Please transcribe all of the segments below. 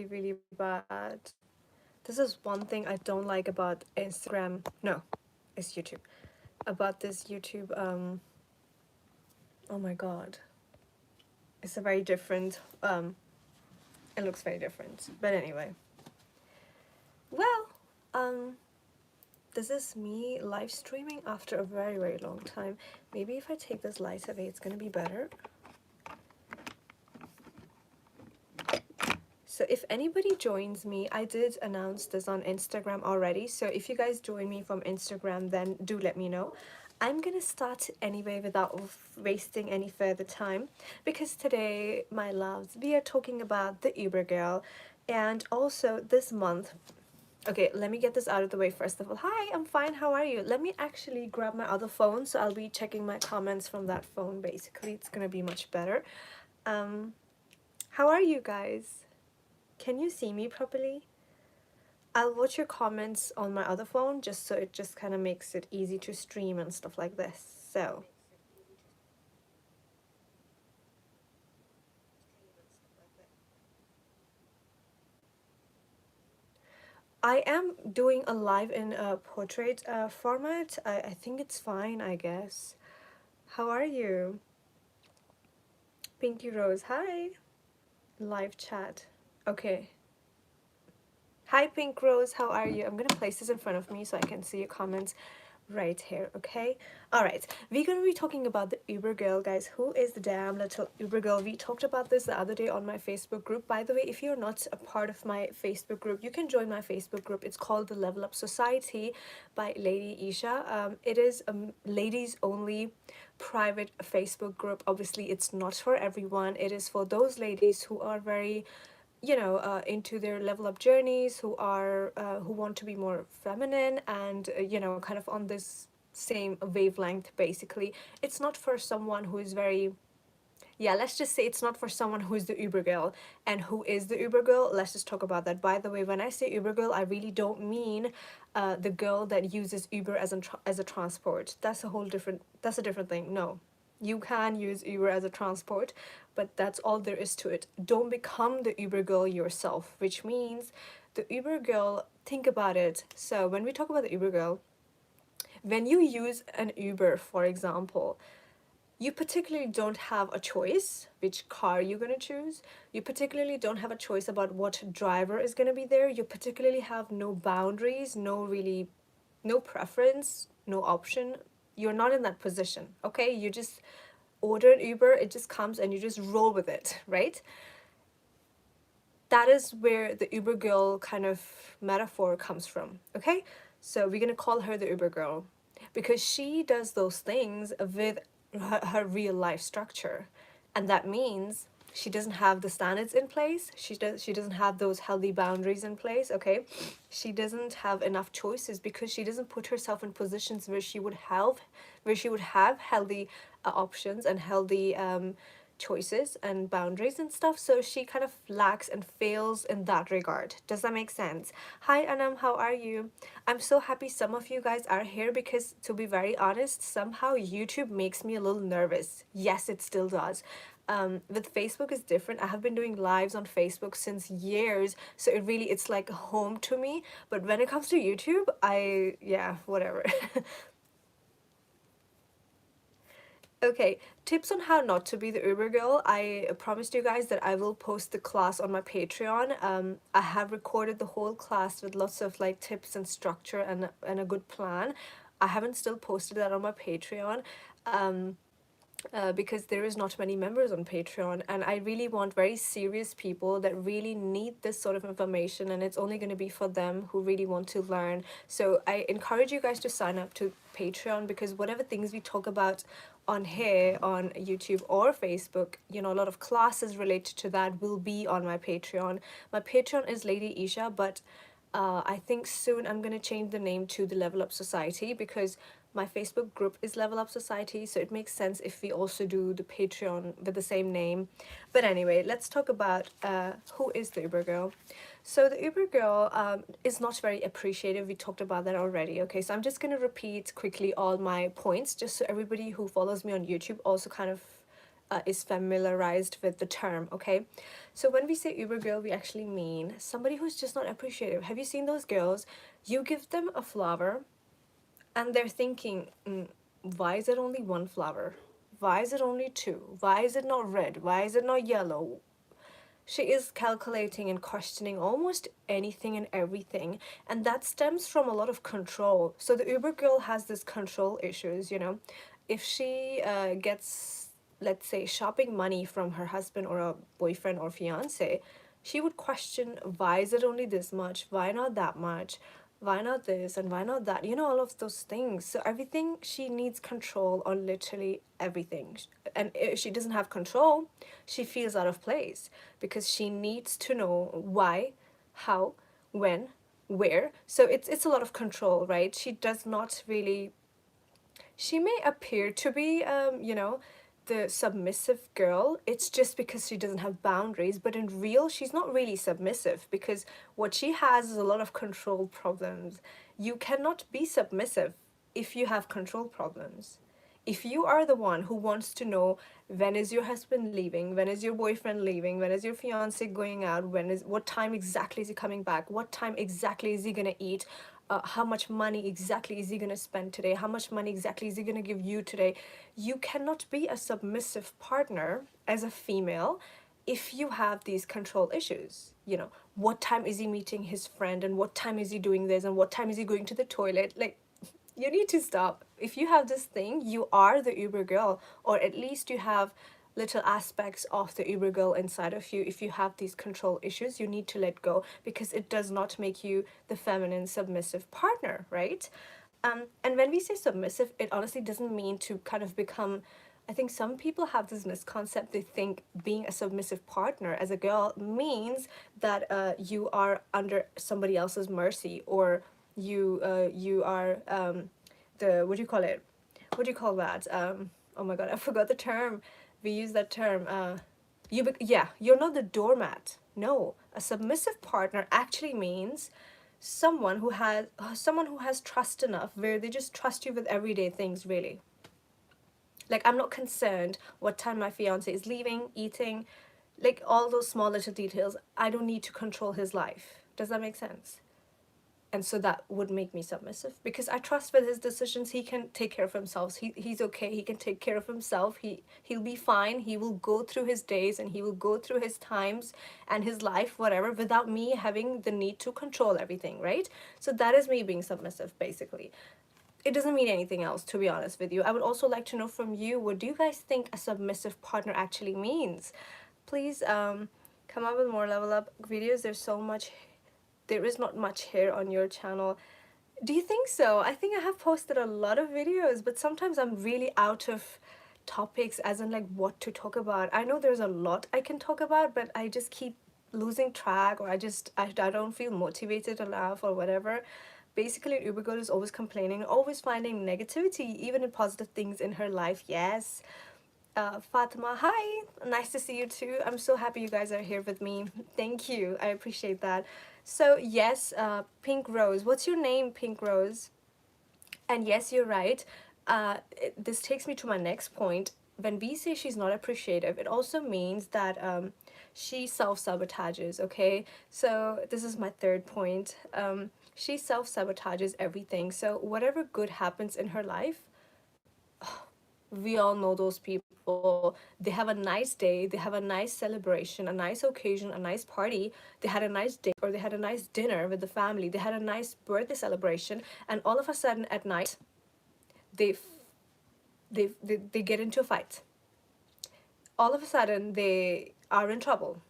really bad. This is one thing I don't like about Instagram. No, it's YouTube. About this YouTube, oh my god. It's a very different, it looks very different. But anyway. Well, this is me live streaming after a very, very long time. Maybe if I take this light away, it's gonna be better. So if anybody joins me, I did announce this on Instagram already, so if you guys join me from Instagram, then do let me know. I'm gonna start anyway without wasting any further time, because today, my loves, we are talking about the Uber girl, and also this month. Okay, let me get this out of the way first of all. Hi, I'm fine, how are you? Let me actually grab my other phone, so I'll be checking my comments from that phone, basically. It's gonna be much better. How are you guys? Can you see me properly? I'll watch your comments on my other phone just so it just kind of makes it easy to stream and stuff like this. So I am doing a live in a portrait format. I think it's fine, I guess. How are you? Pinky Rose, hi. Live chat. Okay. Hi Pink Rose, how are you? I'm gonna place this in front of me so I can see your comments right here, okay? Alright, we're gonna be talking about the Uber girl, guys. Who is the damn little Uber girl? We talked about this the other day on my Facebook group. By the way, if you're not a part of my Facebook group, you can join my Facebook group. It's called the Level Up Society by Lady Esha. It is a ladies only private Facebook group. Obviously, it's not for everyone. It is for those ladies who are very into their level up journeys, who are who want to be more feminine and kind of on this same wavelength. Basically, it's not for someone who is very, yeah, let's just say it's not for someone who is the Uber girl. And who is the Uber girl? Let's just talk about that. By the way, when I say Uber girl, I really don't mean the girl that uses Uber as a transport. That's a whole different, that's a different thing. No, you can use Uber as a transport, but that's all there is to it. Don't become the Uber girl yourself, which means the Uber girl, think about it. So when we talk about the Uber girl, when you use an Uber, for example, you particularly don't have a choice which car you're going to choose. You particularly don't have a choice about what driver is going to be there. You particularly have no boundaries, no preference, no option. You're not in that position, okay? You just order an Uber, it just comes and you just roll with it, right? That is where the Uber girl kind of metaphor comes from, okay? So we're gonna call her the Uber girl because she does those things with her real life structure. And that means she doesn't have the standards in place. She doesn't have those healthy boundaries in place, okay? She doesn't have enough choices because she doesn't put herself in positions where she would have healthy options and healthy choices and boundaries and stuff. So she kind of lacks and fails in that regard. Does that make sense? Hi Anam, how are you? I'm so happy some of you guys are here because, to be very honest, somehow YouTube makes me a little nervous. Yes, it still does. With Facebook is different. I have been doing lives on Facebook since years, so it's like home to me. But when it comes to YouTube, yeah, whatever. Okay, tips on how not to be the Uber girl. I promised you guys that I will post the class on my Patreon. I have recorded the whole class with lots of like tips and structure and a good plan. I haven't still posted that on my Patreon. Because there is not many members on Patreon, and I really want very serious people that really need this sort of information, and it's only going to be for them who really want to learn. So I encourage you guys to sign up to Patreon, because whatever things we talk about on here on YouTube or Facebook, a lot of classes related to that will be on my Patreon. My Patreon is Lady Esha, but I think soon I'm gonna change the name to the Level Up Society, because my Facebook group is Level Up Society, so it makes sense if we also do the Patreon with the same name. But anyway, let's talk about who is the Uber girl. So the Uber girl is not very appreciative. We talked about that already. Okay, so I'm just gonna repeat quickly all my points just so everybody who follows me on YouTube also kind of is familiarized with the term, okay? So when we say Uber girl, we actually mean somebody who's just not appreciative. Have you seen those girls? You give them a flower and they're thinking, why is it only one flower? Why is it only two? Why is it not red? Why is it not yellow? She is calculating and questioning almost anything and everything, and that stems from a lot of control. So the Uber girl has this control issues, you know. If she gets, let's say, shopping money from her husband or a boyfriend or fiance, she would question, why is it only this much? Why not that much? Why not this and why not that? You know, all of those things. So everything, she needs control on literally everything. And if she doesn't have control, she feels out of place because she needs to know why, how, when, where. So it's a lot of control, right? She does not really, she may appear to be, you know, the submissive girl. It's just because she doesn't have boundaries, but in real, she's not really submissive because what she has is a lot of control problems. You cannot be submissive if you have control problems. If you are the one who wants to know when is your husband leaving, when is your boyfriend leaving, when is your fiance going out, what time exactly is he coming back, what time exactly is he gonna eat, how much money exactly is he going to spend today, how much money exactly is he going to give you today. You cannot be a submissive partner as a female if you have these control issues. You know, what time is he meeting his friend, and what time is he doing this, and what time is he going to the toilet. Like, you need to stop. If you have this thing, you are the Uber girl, or at least you have little aspects of the Uber girl inside of you. If you have these control issues, you need to let go because it does not make you the feminine submissive partner, right? And when we say submissive, it honestly doesn't mean to kind of become, I think some people have this misconcept. They think being a submissive partner as a girl means that you are under somebody else's mercy, or you are the, what do you call it? What do you call that? Oh my god, I forgot the term. We use that term. Yeah, you're not the doormat. No, a submissive partner actually means someone who has trust enough where they just trust you with everyday things, really. Like, I'm not concerned what time my fiance is leaving, eating, like all those small little details. I don't need to control his life. Does that make sense? And so that would make me submissive because I trust with his decisions. He can take care of himself. He's okay. He can take care of himself. He'll be fine. He will go through his days and he will go through his times and his life, whatever, without me having the need to control everything, right? So that is me being submissive, basically. It doesn't mean anything else, to be honest with you. I would also like to know from you, what do you guys think a submissive partner actually means? Please come up with more level up videos. There is not much here on your channel. Do you think so? I think I have posted a lot of videos, but sometimes I'm really out of topics, as in like what to talk about. I know there's a lot I can talk about, but I just keep losing track, or I don't feel motivated enough or whatever. Basically, Uber girl is always complaining, always finding negativity, even in positive things in her life. Yes. Fatima, hi, nice to see you too. I'm so happy you guys are here with me. Thank you, I appreciate that. So yes, Pink Rose, what's your name, Pink Rose? And yes, you're right. This takes me to my next point. When we say she's not appreciative, it also means that she self-sabotages, okay? So this is my third point. She self-sabotages everything. So whatever good happens in her life, we all know those people. They have a nice day, they have a nice celebration, a nice occasion, a nice party, they had a nice day, or they had a nice dinner with the family, they had a nice birthday celebration, and all of a sudden at night they they get into a fight. All of a sudden they are in trouble.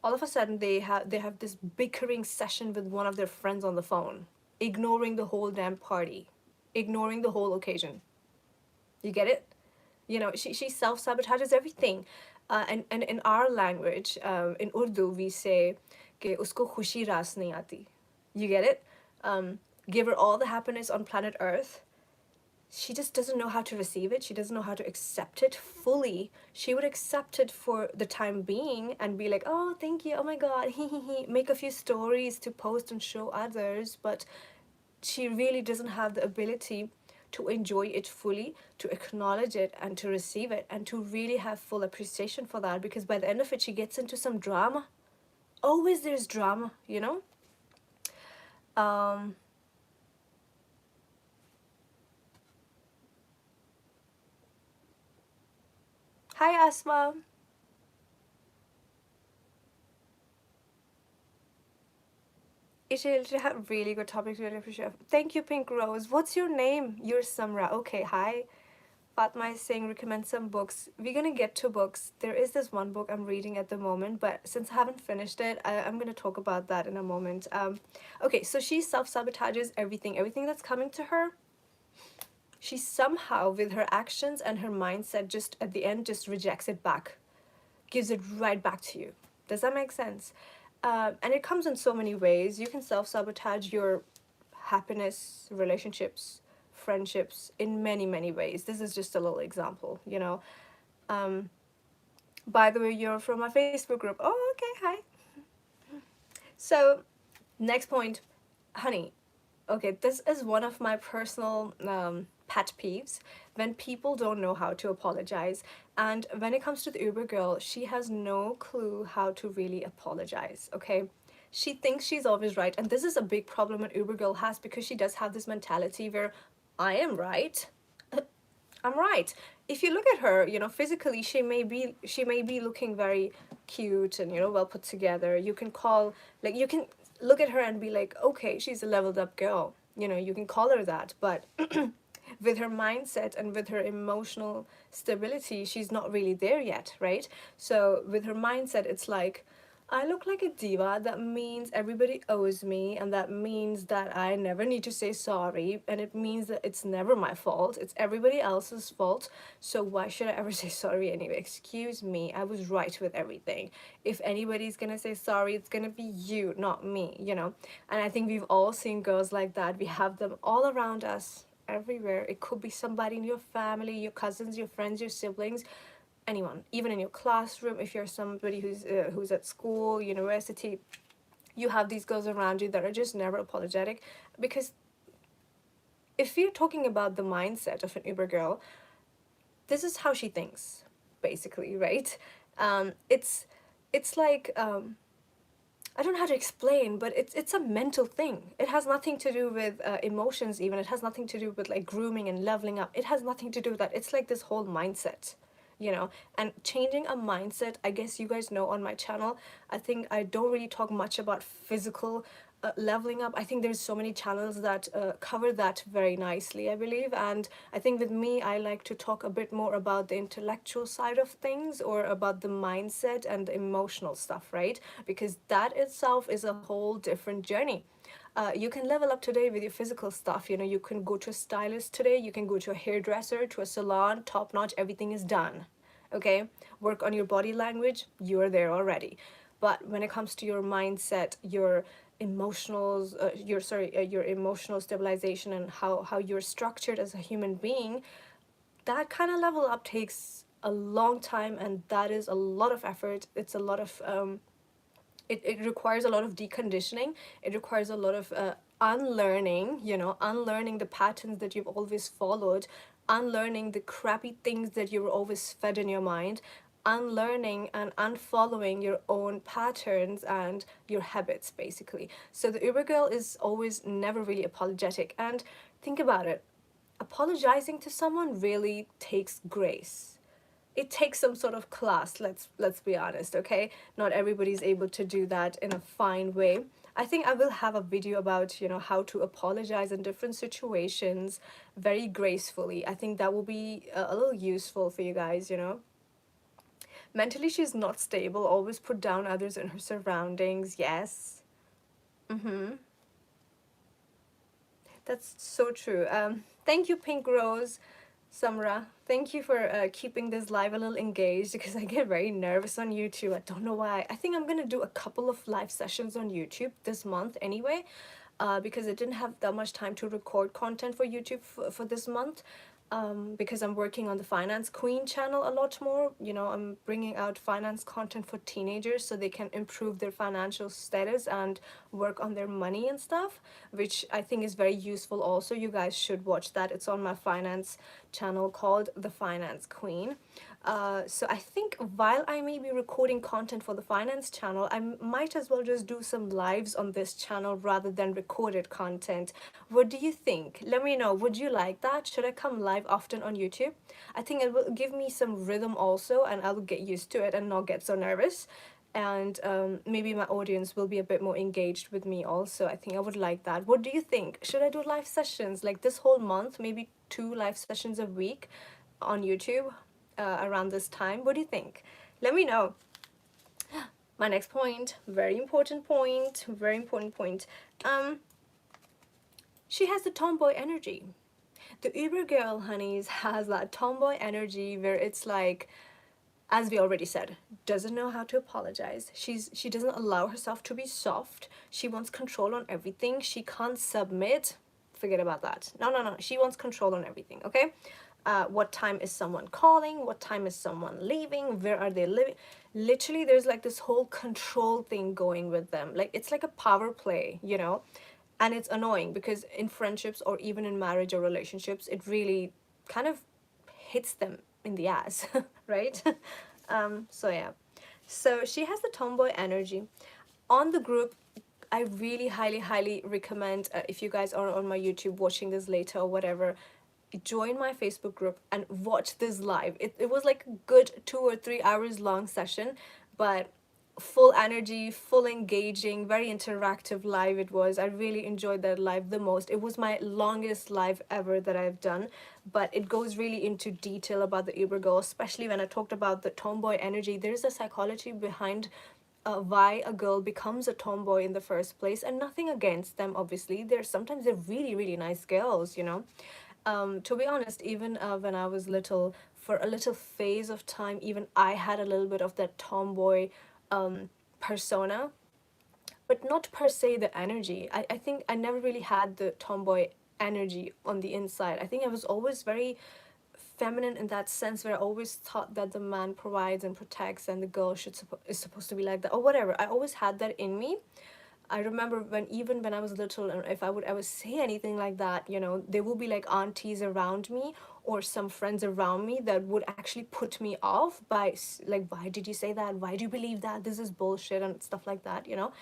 All of a sudden they have this bickering session with one of their friends on the phone, ignoring the whole damn party, ignoring the whole occasion. You get it? You know, she self-sabotages everything. And in our language, in Urdu, we say कि उसको खुशी रास नहीं आती. You get it? Give her all the happiness on planet Earth. She just doesn't know how to receive it. She doesn't know how to accept it fully. She would accept it for the time being and be like, oh, thank you, oh my god, make a few stories to post and show others, but she really doesn't have the ability to enjoy it fully, to acknowledge it, and to receive it, and to really have full appreciation for that. Because by the end of it, she gets into some drama. Always there's drama, you know? Um, Hi, Asma. Isha had really good topics. Really appreciate. Thank you, Pink Rose. What's your name? You're Samra. Okay, hi. Fatma is saying recommend some books. We're gonna get to books. There is this one book I'm reading at the moment, but since I haven't finished it, I'm gonna talk about that in a moment. Okay, so she self-sabotages everything. Everything that's coming to her, she somehow, with her actions and her mindset, just at the end, just rejects it back, gives it right back to you. Does that make sense? And it comes in so many ways. You can self-sabotage your happiness, relationships, friendships in many, many ways. This is just a little example, you know. Um, by the way, you're from my Facebook group. Oh, okay, hi. So, next point, honey. Okay, this is one of my personal pet peeves when people don't know how to apologize. And when it comes to the Uber girl, she has no clue how to really apologize, okay? She thinks she's always right. And this is a big problem an Uber girl has, because she does have this mentality where I am right. I'm right. If you look at her, you know, physically, she may be looking very cute and, you know, well put together. You can call, like, you can look at her and be like, okay, she's a leveled up girl. You know, you can call her that, but with her mindset and with her emotional stability, she's not really there yet, right? So with her mindset, it's like, I look like a diva. That means everybody owes me, and that means that I never need to say sorry, and it means that it's never my fault. It's everybody else's fault. So why should I ever say sorry anyway? Excuse me, I was right with everything. If anybody's gonna say sorry, it's gonna be you, not me, you know? And I think we've all seen girls like that. We have them all around us, everywhere. It could be somebody in your family, your cousins, your friends, your siblings, anyone, even in your classroom. If you're somebody who's at school, university, you have these girls around you that are just never apologetic. Because if you're talking about the mindset of an Uber girl, this is how she thinks, basically, right? It's like, I don't know how to explain, but it's a mental thing. It has nothing to do with emotions. Even it has nothing to do with like grooming and leveling up. It has nothing to do with that. It's like this whole mindset, you know. And changing a mindset, I guess you guys know on my channel, I think I don't really talk much about physical leveling up. I think there's so many channels that cover that very nicely, I believe. And I think with me, I like to talk a bit more about the intellectual side of things, or about the mindset and the emotional stuff, right? Because that itself is a whole different journey. You can level up today with your physical stuff. You know, you can go to a stylist today, you can go to a hairdresser, to a salon, top notch, everything is done. Okay? Work on your body language, you're there already. But when it comes to your mindset, your emotionals, your emotional stabilization, and how you're structured as a human being, that kind of level up takes a long time, and that is a lot of effort. It's a lot of it requires a lot of deconditioning. It requires a lot of unlearning, unlearning the patterns that you've always followed, unlearning the crappy things that you were always fed in your mind, unlearning and unfollowing your own patterns and your habits, basically. So the Uber girl is always never really apologetic. And think about it, apologizing to someone really takes grace. It takes some sort of class, let's be honest, okay? Not everybody's able to do that in a fine way. I think I will have a video about, how to apologize in different situations very gracefully. I think that will be a little useful for you guys. Mentally, she's not stable, always put down others in her surroundings. Yes. Mm-hmm. That's so true. Thank you, Pink Rose. Samra, thank you for keeping this live a little engaged, because I get very nervous on YouTube. I don't know why. I think I'm gonna do a couple of live sessions on YouTube this month anyway, because I didn't have that much time to record content for YouTube for this month. because I'm working on the Finance Queen channel a lot more. You know, I'm bringing out finance content for teenagers so they can improve their financial status and work on their money and stuff, which I think is very useful also. You guys should watch that. It's on my finance channel called The Finance Queen. So I think while I may be recording content for the finance channel, I might as well just do some lives on this channel rather than recorded content. What do you think? Let me know. Would you like that? Should I come live often on YouTube? I think it will give me some rhythm also, and I'll get used to it and not get so nervous. And maybe my audience will be a bit more engaged with me also. I think I would like that. What do you think? Should I do live sessions like this whole month? Maybe 2 live sessions a week on YouTube around this time? What do you think? Let me know. My next point, very important point, very important point. She has the tomboy energy. The Uber girl, honeys, has that tomboy energy where it's like, as we already said, doesn't know how to apologize. She doesn't allow herself to be soft. She wants control on everything. She can't submit. Forget about that. No, no, no. She wants control on everything, okay? What time is someone calling? What time is someone leaving? Where are they living? Literally, there's like this whole control thing going with them. Like, it's like a power play, you know? And it's annoying because in friendships or even in marriage or relationships, it really kind of hits them in the ass, right? So yeah. So she has the tomboy energy. On the group, I really highly recommend, if you guys are on my YouTube watching this later or whatever, join my Facebook group and watch this live. It was like a good 2 or 3 hours long session, but full energy, full engaging, very interactive live it was. I really enjoyed that live the most. It was my longest live ever that I've done, but it goes really into detail about the Uber girl, especially when I talked about the tomboy energy. There's a psychology behind why a girl becomes a tomboy in the first place, and nothing against them, obviously. They're really nice girls, you know. To be honest, even when I was little, for a little phase of time, even I had a little bit of that tomboy persona, but not per se the energy. I think I never really had the tomboy energy on the inside. I think I was always very feminine in that sense, where I always thought that the man provides and protects and the girl is supposed to be like that or whatever. I always had that in me. I remember even when I was little, and if I would ever say anything like that, you know, there will be like aunties around me or some friends around me that would actually put me off by like, why did you say that? Why do you believe that? This is bullshit and stuff like that, you know.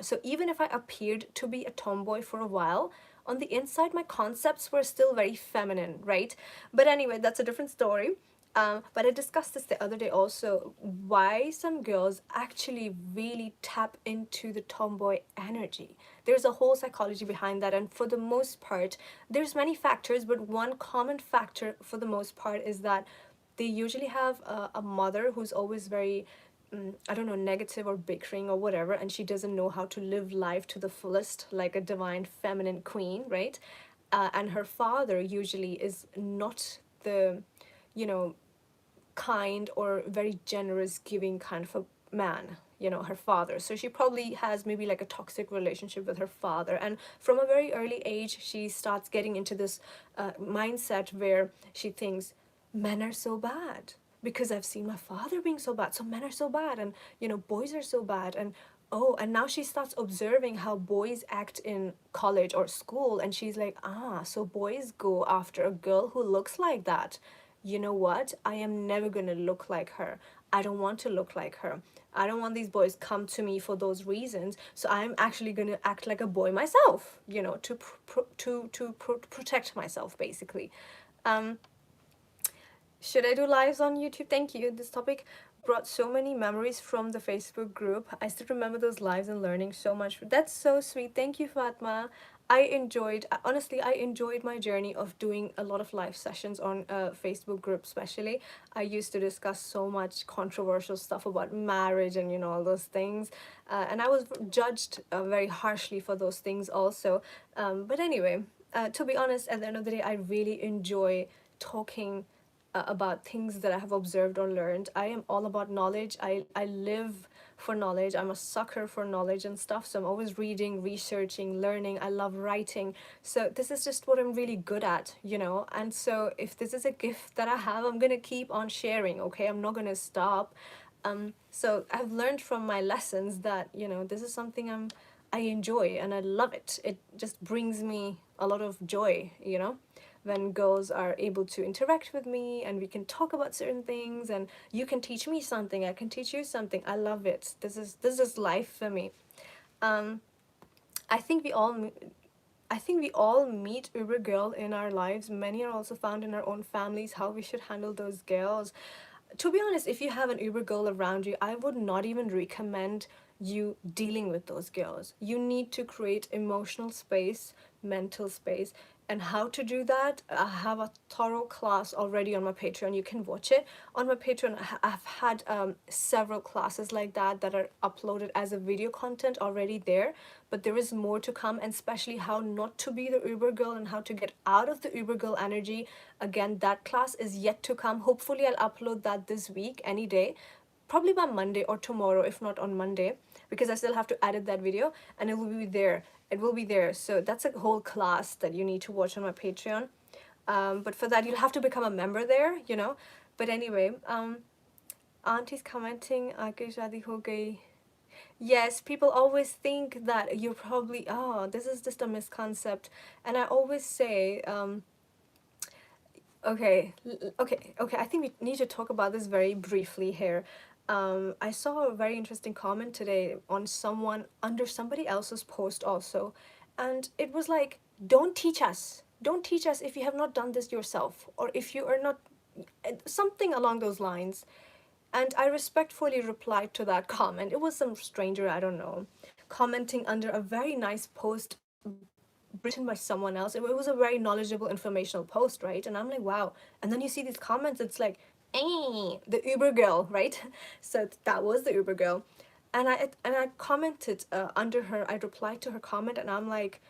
So even if I appeared to be a tomboy for a while, on the inside my concepts were still very feminine, right? But anyway, that's a different story. But I discussed this the other day also, why some girls actually really tap into the tomboy energy. There's a whole psychology behind that, and for the most part, there's many factors, but one common factor for the most part is that they usually have a mother who's always very, I don't know, negative or bickering or whatever, and she doesn't know how to live life to the fullest like a divine feminine queen, right? And her father usually is not the, you know, kind or very generous giving kind of a man, you know, her father. So she probably has maybe like a toxic relationship with her father, and from a very early age she starts getting into this mindset where she thinks men are so bad because I've seen my father being so bad, so men are so bad, and you know, boys are so bad. And oh, and now she starts observing how boys act in college or school, and she's like, ah, so boys go after a girl who looks like that. You know what? I am never gonna look like her. I don't want to look like her. I don't want these boys come to me for those reasons. So I'm actually gonna act like a boy myself, you know, to protect myself, basically. Um, should I do lives on YouTube? Thank you. This topic brought so many memories from the Facebook group. I still remember those lives and learning so much. That's so sweet. Thank you, Fatma. Honestly, I enjoyed my journey of doing a lot of live sessions on Facebook group, especially. I used to discuss so much controversial stuff about marriage and, you know, all those things. And I was judged very harshly for those things also. But anyway, to be honest, at the end of the day, I really enjoy talking about things that I have observed or learned. I am all about knowledge. I live for knowledge. I'm a sucker for knowledge and stuff, so I'm always reading, researching, learning. I love writing. So this is just what I'm really good at, you know. And so if this is a gift that I have, I'm gonna keep on sharing, okay? I'm not gonna stop. So I've learned from my lessons that, you know, this is something I enjoy and I love it. It just brings me a lot of joy, you know, when girls are able to interact with me and we can talk about certain things and you can teach me something, I can teach you something. I love it. This is life for me. Um, I think we all I think we all meet Uber girl in our lives. Many are also found in our own families, how we should handle those girls. To be honest, if you have an Uber girl around you, I would not even recommend you dealing with those girls. You need to create emotional space, mental space, and how to do that. I have a thorough class already on my Patreon. You can watch it on my Patreon. I've had several classes like that are uploaded as a video content already there, but there is more to come, and especially how not to be the Uber girl and how to get out of the Uber girl energy. Again, that class is yet to come. Hopefully I'll upload that this week, any day, probably by Monday or tomorrow, if not on Monday, because I still have to edit that video, and it will be there. It will be there. So that's a whole class that you need to watch on my Patreon. But for that, you'll have to become a member there, you know. But anyway, auntie's commenting, "Aage shaadi ho gayi." Yes, people always think that you're probably, oh, this is just a misconcept. And I always say, okay, okay, I think we need to talk about this very briefly here. I saw a very interesting comment today on someone under somebody else's post also, and it was like, don't teach us. Don't teach us if you have not done this yourself, or if you are not, something along those lines. And I respectfully replied to that comment. It was some stranger, I don't know, commenting under a very nice post written by someone else. It was a very knowledgeable, informational post, right? And I'm like, wow. And then you see these comments, it's like, the Uber girl, right? So that was the Uber girl. And I commented under her, I replied to her comment, and I'm like,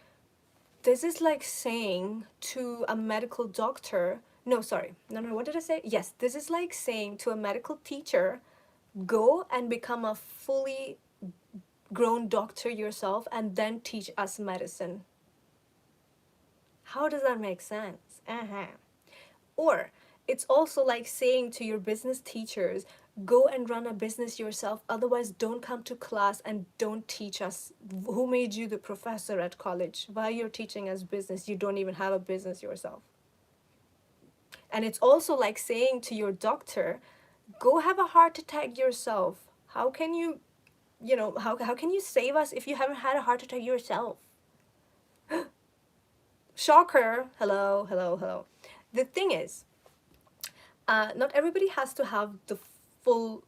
this is like saying to a medical doctor, no, sorry, no, what did I say? Yes, this is like saying to a medical teacher, go and become a fully grown doctor yourself and then teach us medicine. How does that make sense? Or it's also like saying to your business teachers, go and run a business yourself, otherwise don't come to class and don't teach us. Who made you the professor at college? Why you're teaching us business? You don't even have a business yourself. And it's also like saying to your doctor, go have a heart attack yourself. How can you, how can you save us if you haven't had a heart attack yourself? Shocker. Hello, hello, hello. The thing is, not everybody has to have the full,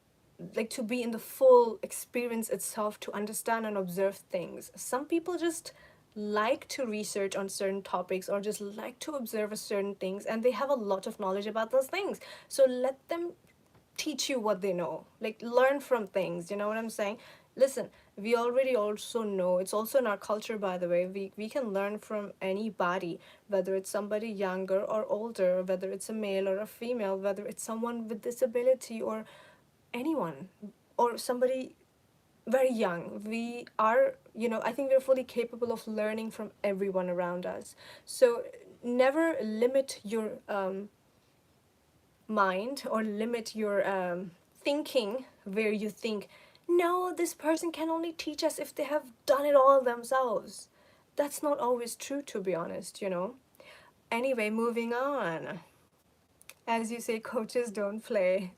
like to be in the full experience itself to understand and observe things. Some people just like to research on certain topics or just like to observe a certain things, and they have a lot of knowledge about those things. So let them teach you what they know. Like, learn from things, you know what I'm saying? Listen, we already also know, it's also in our culture, by the way, we can learn from anybody, whether it's somebody younger or older, whether it's a male or a female, whether it's someone with disability or anyone, or somebody very young. We are, I think we're fully capable of learning from everyone around us. So never limit your mind or limit your thinking where you think, no, this person can only teach us if they have done it all themselves. That's not always true, to be honest, Anyway, moving on. As you say, coaches don't play.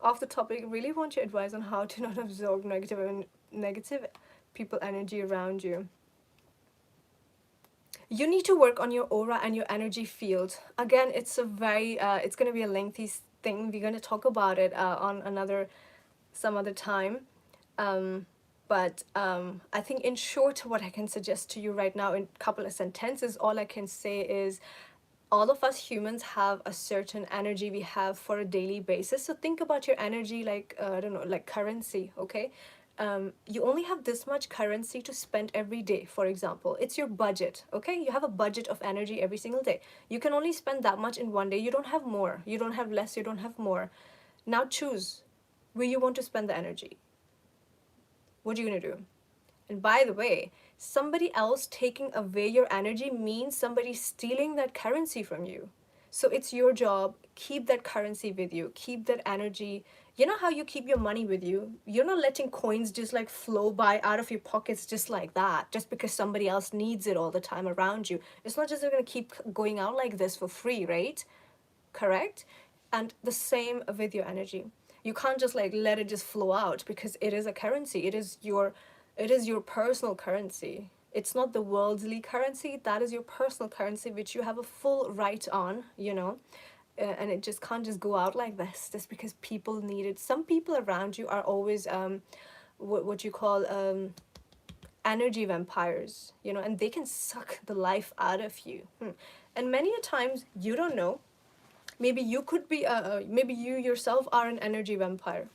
Off the topic, really want your advice on how to not absorb negative people energy around you. You need to work on your aura and your energy field. Again, it's a very it's going to be a lengthy thing. We're going to talk about it on some other time. But I think in short, what I can suggest to you right now in a couple of sentences, all I can say is all of us humans have a certain energy we have for a daily basis. So think about your energy like, I don't know, like currency, okay? You only have this much currency to spend every day, for example. It's your budget, okay? You have a budget of energy every single day. You can only spend that much in one day. You don't have more. You don't have less. You don't have more. Now choose where you want to spend the energy. What are you gonna do? And by the way, somebody else taking away your energy means somebody stealing that currency from you. So it's your job, keep that currency with you, keep that energy. You know how you keep your money with you? You're not letting coins just like flow by out of your pockets just like that, just because somebody else needs it all the time around you. It's not just they're gonna keep going out like this for free, right? Correct? And the same with your energy. You can't just like let it just flow out, because it is a currency. It is your personal currency. It's not the worldly currency. That is your personal currency, which you have a full right on. And it just can't just go out like this just because people need it. Some people around you are always what you call energy vampires, and they can suck the life out of you. And many a times you don't know. Maybe you could be maybe you yourself are an energy vampire,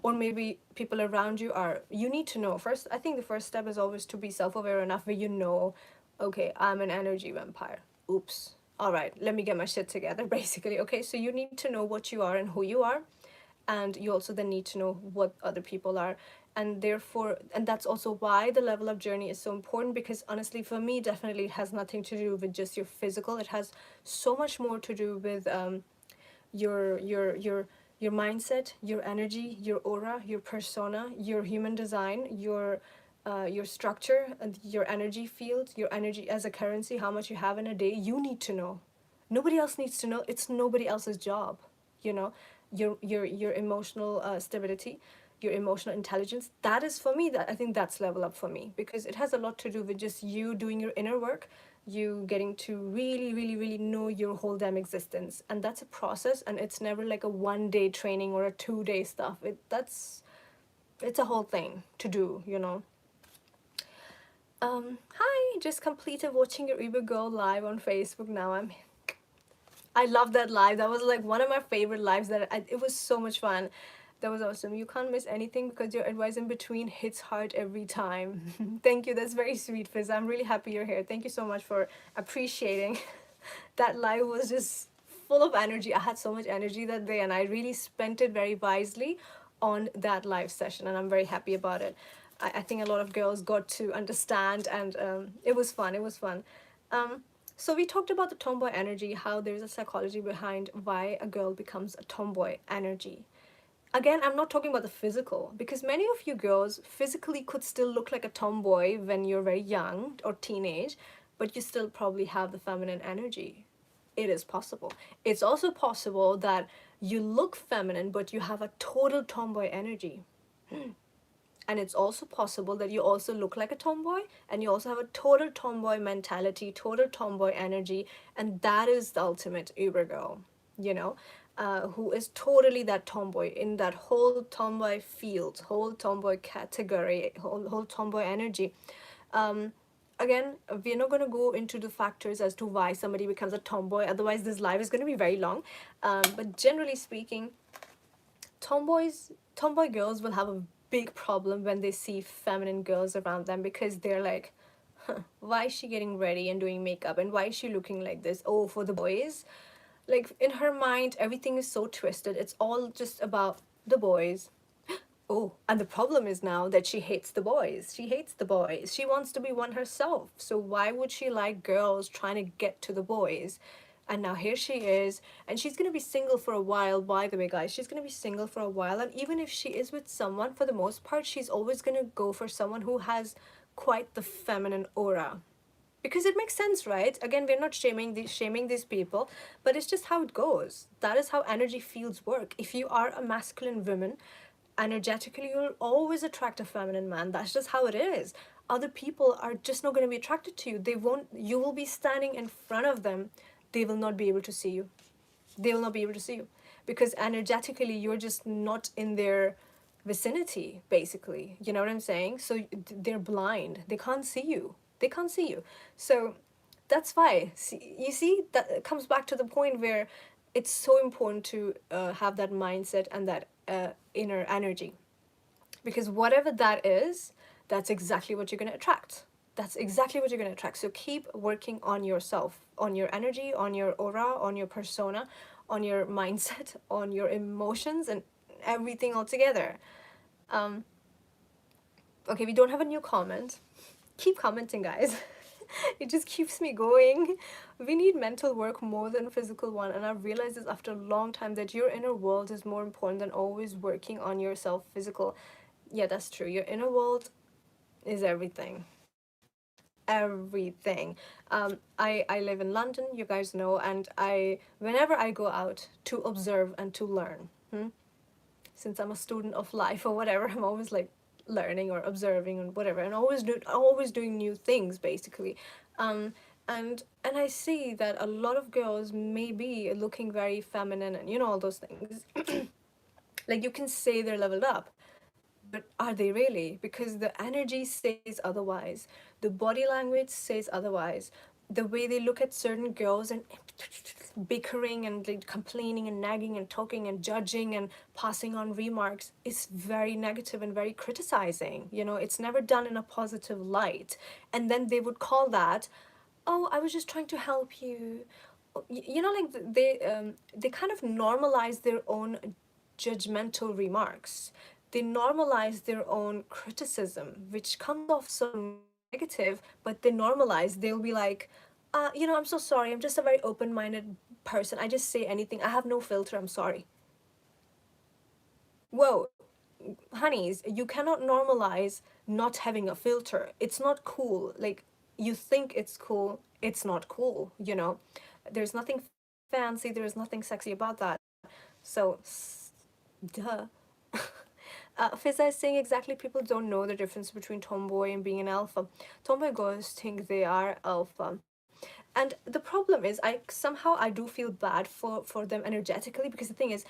or maybe people around you are. You need to know first. I think the first step is always to be self-aware enough where okay, I'm an energy vampire. Oops. All right, let me get my shit together. Basically, okay, so you need to know what you are and who you are, and you also then need to know what other people are. And that's also why the level up journey is so important, because honestly for me, definitely it has nothing to do with just your physical. It has so much more to do with your your your your mindset, your energy, your aura, your persona, your human design, your structure, and your energy field, your energy as a currency, how much you have in a day. You need to know. Nobody else needs to know. It's nobody else's job. You know, your emotional stability, your emotional intelligence. That is for me. That I think that's level up for me, because it has a lot to do with just you doing your inner work, you getting to really, really, really know your whole damn existence. And that's a process, and it's never like a 1 day training or a 2 day stuff. It's a whole thing to do. Hi, just completed watching your Uber Girl live on Facebook. Now I love that live. That was like one of my favorite lives. It was so much fun. That was awesome. You can't miss anything because your advice in between hits hard every time. Thank you. That's very sweet, Fizz. I'm really happy you're here. Thank you so much for appreciating. That live was just full of energy. I had so much energy that day, and I really spent it very wisely on that live session, and I'm very happy about it. I think a lot of girls got to understand, and it was fun. It was fun. So we talked about the tomboy energy, how there's a psychology behind why a girl becomes a tomboy energy. Again, I'm not talking about the physical, because many of you girls physically could still look like a tomboy when you're very young or teenage, but you still probably have the feminine energy. It is possible. It's also possible that you look feminine, but you have a total tomboy energy. And it's also possible that you also look like a tomboy, and you also have a total tomboy mentality, total tomboy energy, and that is the ultimate Uber girl, you know, who is totally that tomboy in that whole tomboy field, whole tomboy category, whole tomboy energy. Again, we're not going to go into the factors as to why somebody becomes a tomboy, otherwise this live is going to be very long. But generally speaking, tomboy girls will have a big problem when they see feminine girls around them, because they're like, huh, why is she getting ready and doing makeup, and why is she looking like this? Oh, for the boys. Like, in her mind, everything is so twisted. It's all just about the boys. Oh, and the problem is now that she hates the boys. She hates the boys. She wants to be one herself. So why would she like girls trying to get to the boys? And now here she is, and she's going to be single for a while. By the way, guys, she's going to be single for a while. And even if she is with someone, for the most part, she's always going to go for someone who has quite the feminine aura. Because it makes sense, right? Again, we're not shaming these people, but it's just how it goes. That is how energy fields work. If you are a masculine woman, energetically you'll always attract a feminine man. That's just how it is. Other people are just not going to be attracted to you. You will be standing in front of them, they will not be able to see you. They will not be able to see you, because energetically you're just not in their vicinity, basically. You know what I'm saying? So they're blind. They can't see you. They can't see you. So that's why. You see, that comes back to the point where it's so important to have that mindset and that inner energy, because whatever that is, that's exactly what you're going to attract. That's exactly what you're going to attract. So keep working on yourself, on your energy, on your aura, on your persona, on your mindset, on your emotions, and everything altogether. Um, okay, we don't have a new comment. Keep commenting, guys. It just keeps me going. We need mental work more than physical one, and I've realized this after a long time that your inner world is more important than always working on yourself physical. Yeah, that's true. Your inner world is everything. Everything. I live in London, you guys know, and whenever I go out to observe and to learn, since I'm a student of life or whatever, I'm always like learning or observing and whatever, and always doing new things basically. Um, and I see that a lot of girls may be looking very feminine and all those things. Like you can say they're leveled up, but are they really? Because the energy says otherwise. The body language says otherwise. The way they look at certain girls and bickering and like complaining and nagging and talking and judging and passing on remarks is very negative and very criticizing. It's never done in a positive light. And then they would call that, oh, I was just trying to help you. Like they kind of normalize their own judgmental remarks. They normalize their own criticism, which comes off so negative, but they normalize. They'll be like, I'm so sorry. I'm just a very open-minded person. I just say anything. I have no filter. I'm sorry. Whoa, honeys, you cannot normalize not having a filter. It's not cool. Like, you think it's cool, it's not cool. There's nothing fancy, there's nothing sexy about that. So, duh. Fiza is saying exactly, people don't know the difference between tomboy and being an alpha. Tomboy girls think they are alpha. And the problem is, I do feel bad for them energetically, because the thing is,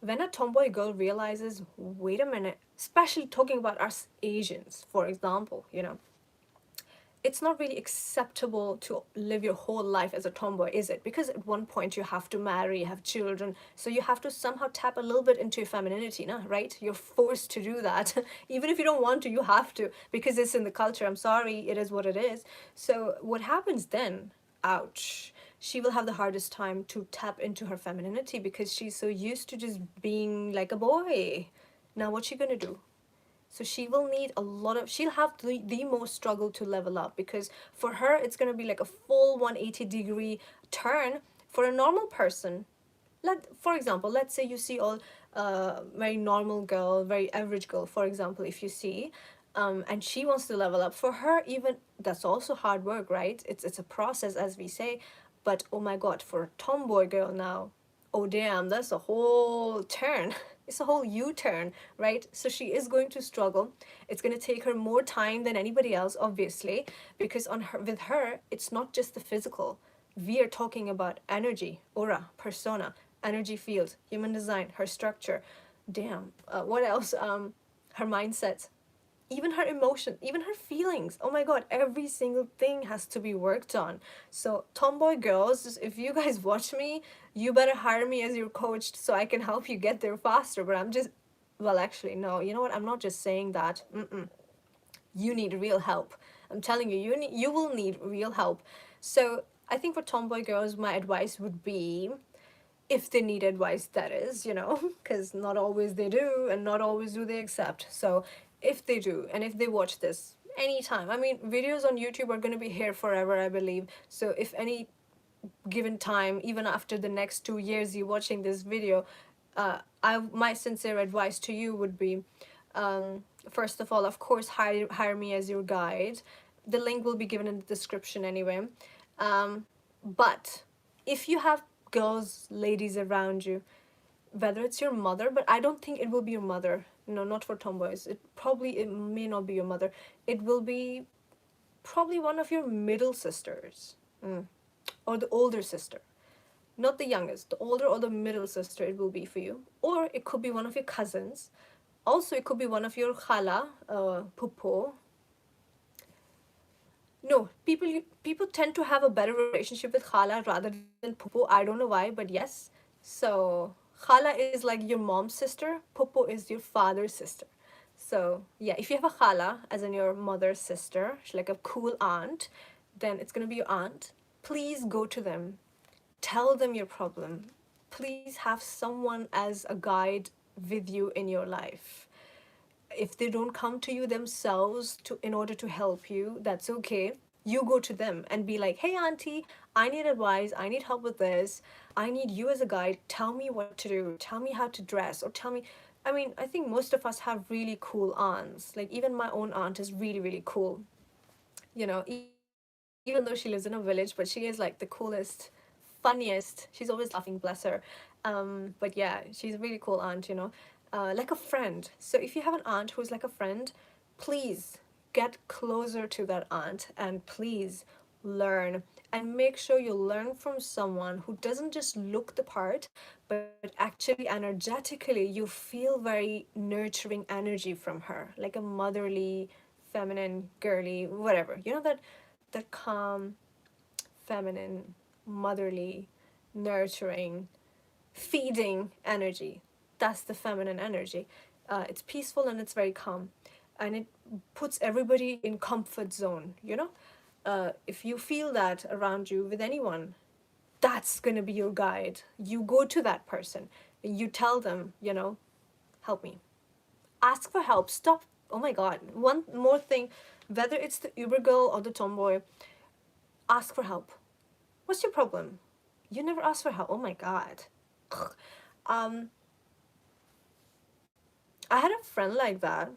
when a tomboy girl realizes, wait a minute, especially talking about us Asians, for example, it's not really acceptable to live your whole life as a tomboy, is it? Because at one point you have to marry, have children, so you have to somehow tap a little bit into your femininity, no? Right? You're forced to do that. Even if you don't want to, you have to, because it's in the culture. I'm sorry, it is what it is. So what happens then? Ouch. She will have the hardest time to tap into her femininity because she's so used to just being like a boy. Now what's she gonna do? So she will need she'll have the most struggle to level up, because for her, it's going to be like a full 180-degree turn. For a normal person, for example, let's say you see all very normal girl, very average girl, for example, if you see, and she wants to level up. For her, even that's also hard work, right? It's a process, as we say. But oh my god, for a tomboy girl now, oh damn, that's a whole turn. It's a whole U-turn, right? So she is going to struggle. It's going to take her more time than anybody else, obviously, because with her, it's not just the physical. We are talking about energy, aura, persona, energy field, human design, her structure. Damn, what else? Her mindset, even her emotion, even her feelings. Oh my god, every single thing has to be worked on. So tomboy girls, if you guys watch me, you better hire me as your coach so I can help you get there faster. But I'm just, well, actually, no, you know what, I'm not just saying that. You need real help. I'm telling you, you will need real help. So I think for tomboy girls, my advice would be, if they need advice, that is, because not always they do, and not always do they accept. So if they do, and if they watch this anytime, I mean, videos on YouTube are going to be here forever, I believe. So if any given time, even after the next 2 years you watching this video, my sincere advice to you would be, first of all, of course, hire me as your guide. The link will be given in the description anyway. But if you have girls, ladies around you, whether it's your mother, but I don't think it will be your mother. No, not for tomboys. It may not be your mother. It will be probably one of your middle sisters, or the older sister. Not the youngest, the older or the middle sister it will be for you. Or it could be one of your cousins. Also, it could be one of your khala, pupo. No, people tend to have a better relationship with khala rather than pupo. I don't know why, but yes. So khala is like your mom's sister. Pupo is your father's sister. So yeah, if you have a khala, as in your mother's sister, she's like a cool aunt, then it's gonna be your aunt. Please go to them. Tell them your problem. Please have someone as a guide with you in your life. if they don't come to you themselves to in order to help you, that's okay. You go to them and be like, hey auntie, I need advice, I need help with this, I need you as a guide, tell me what to do, tell me how to dress, or tell me. I mean, I think most of us have really cool aunts. Like even my own aunt is really, really cool. Even though she lives in a village, but she is like the coolest, funniest. She's always laughing, bless her. But yeah, she's a really cool aunt, like a friend. So if you have an aunt who's like a friend, please get closer to that aunt and please learn, and make sure you learn from someone who doesn't just look the part, but actually energetically you feel very nurturing energy from her, like a motherly, feminine, girly, whatever. That calm, feminine, motherly, nurturing, feeding energy. That's the feminine energy. It's peaceful and it's very calm, and it puts everybody in comfort zone. If you feel that around you with anyone, that's going to be your guide. You go to that person, you tell them, help me. Ask for help. Stop. Oh my god. One more thing, whether it's the Uber girl or the tomboy, ask for help. What's your problem? You never ask for help. Oh my god. um I had a friend like that.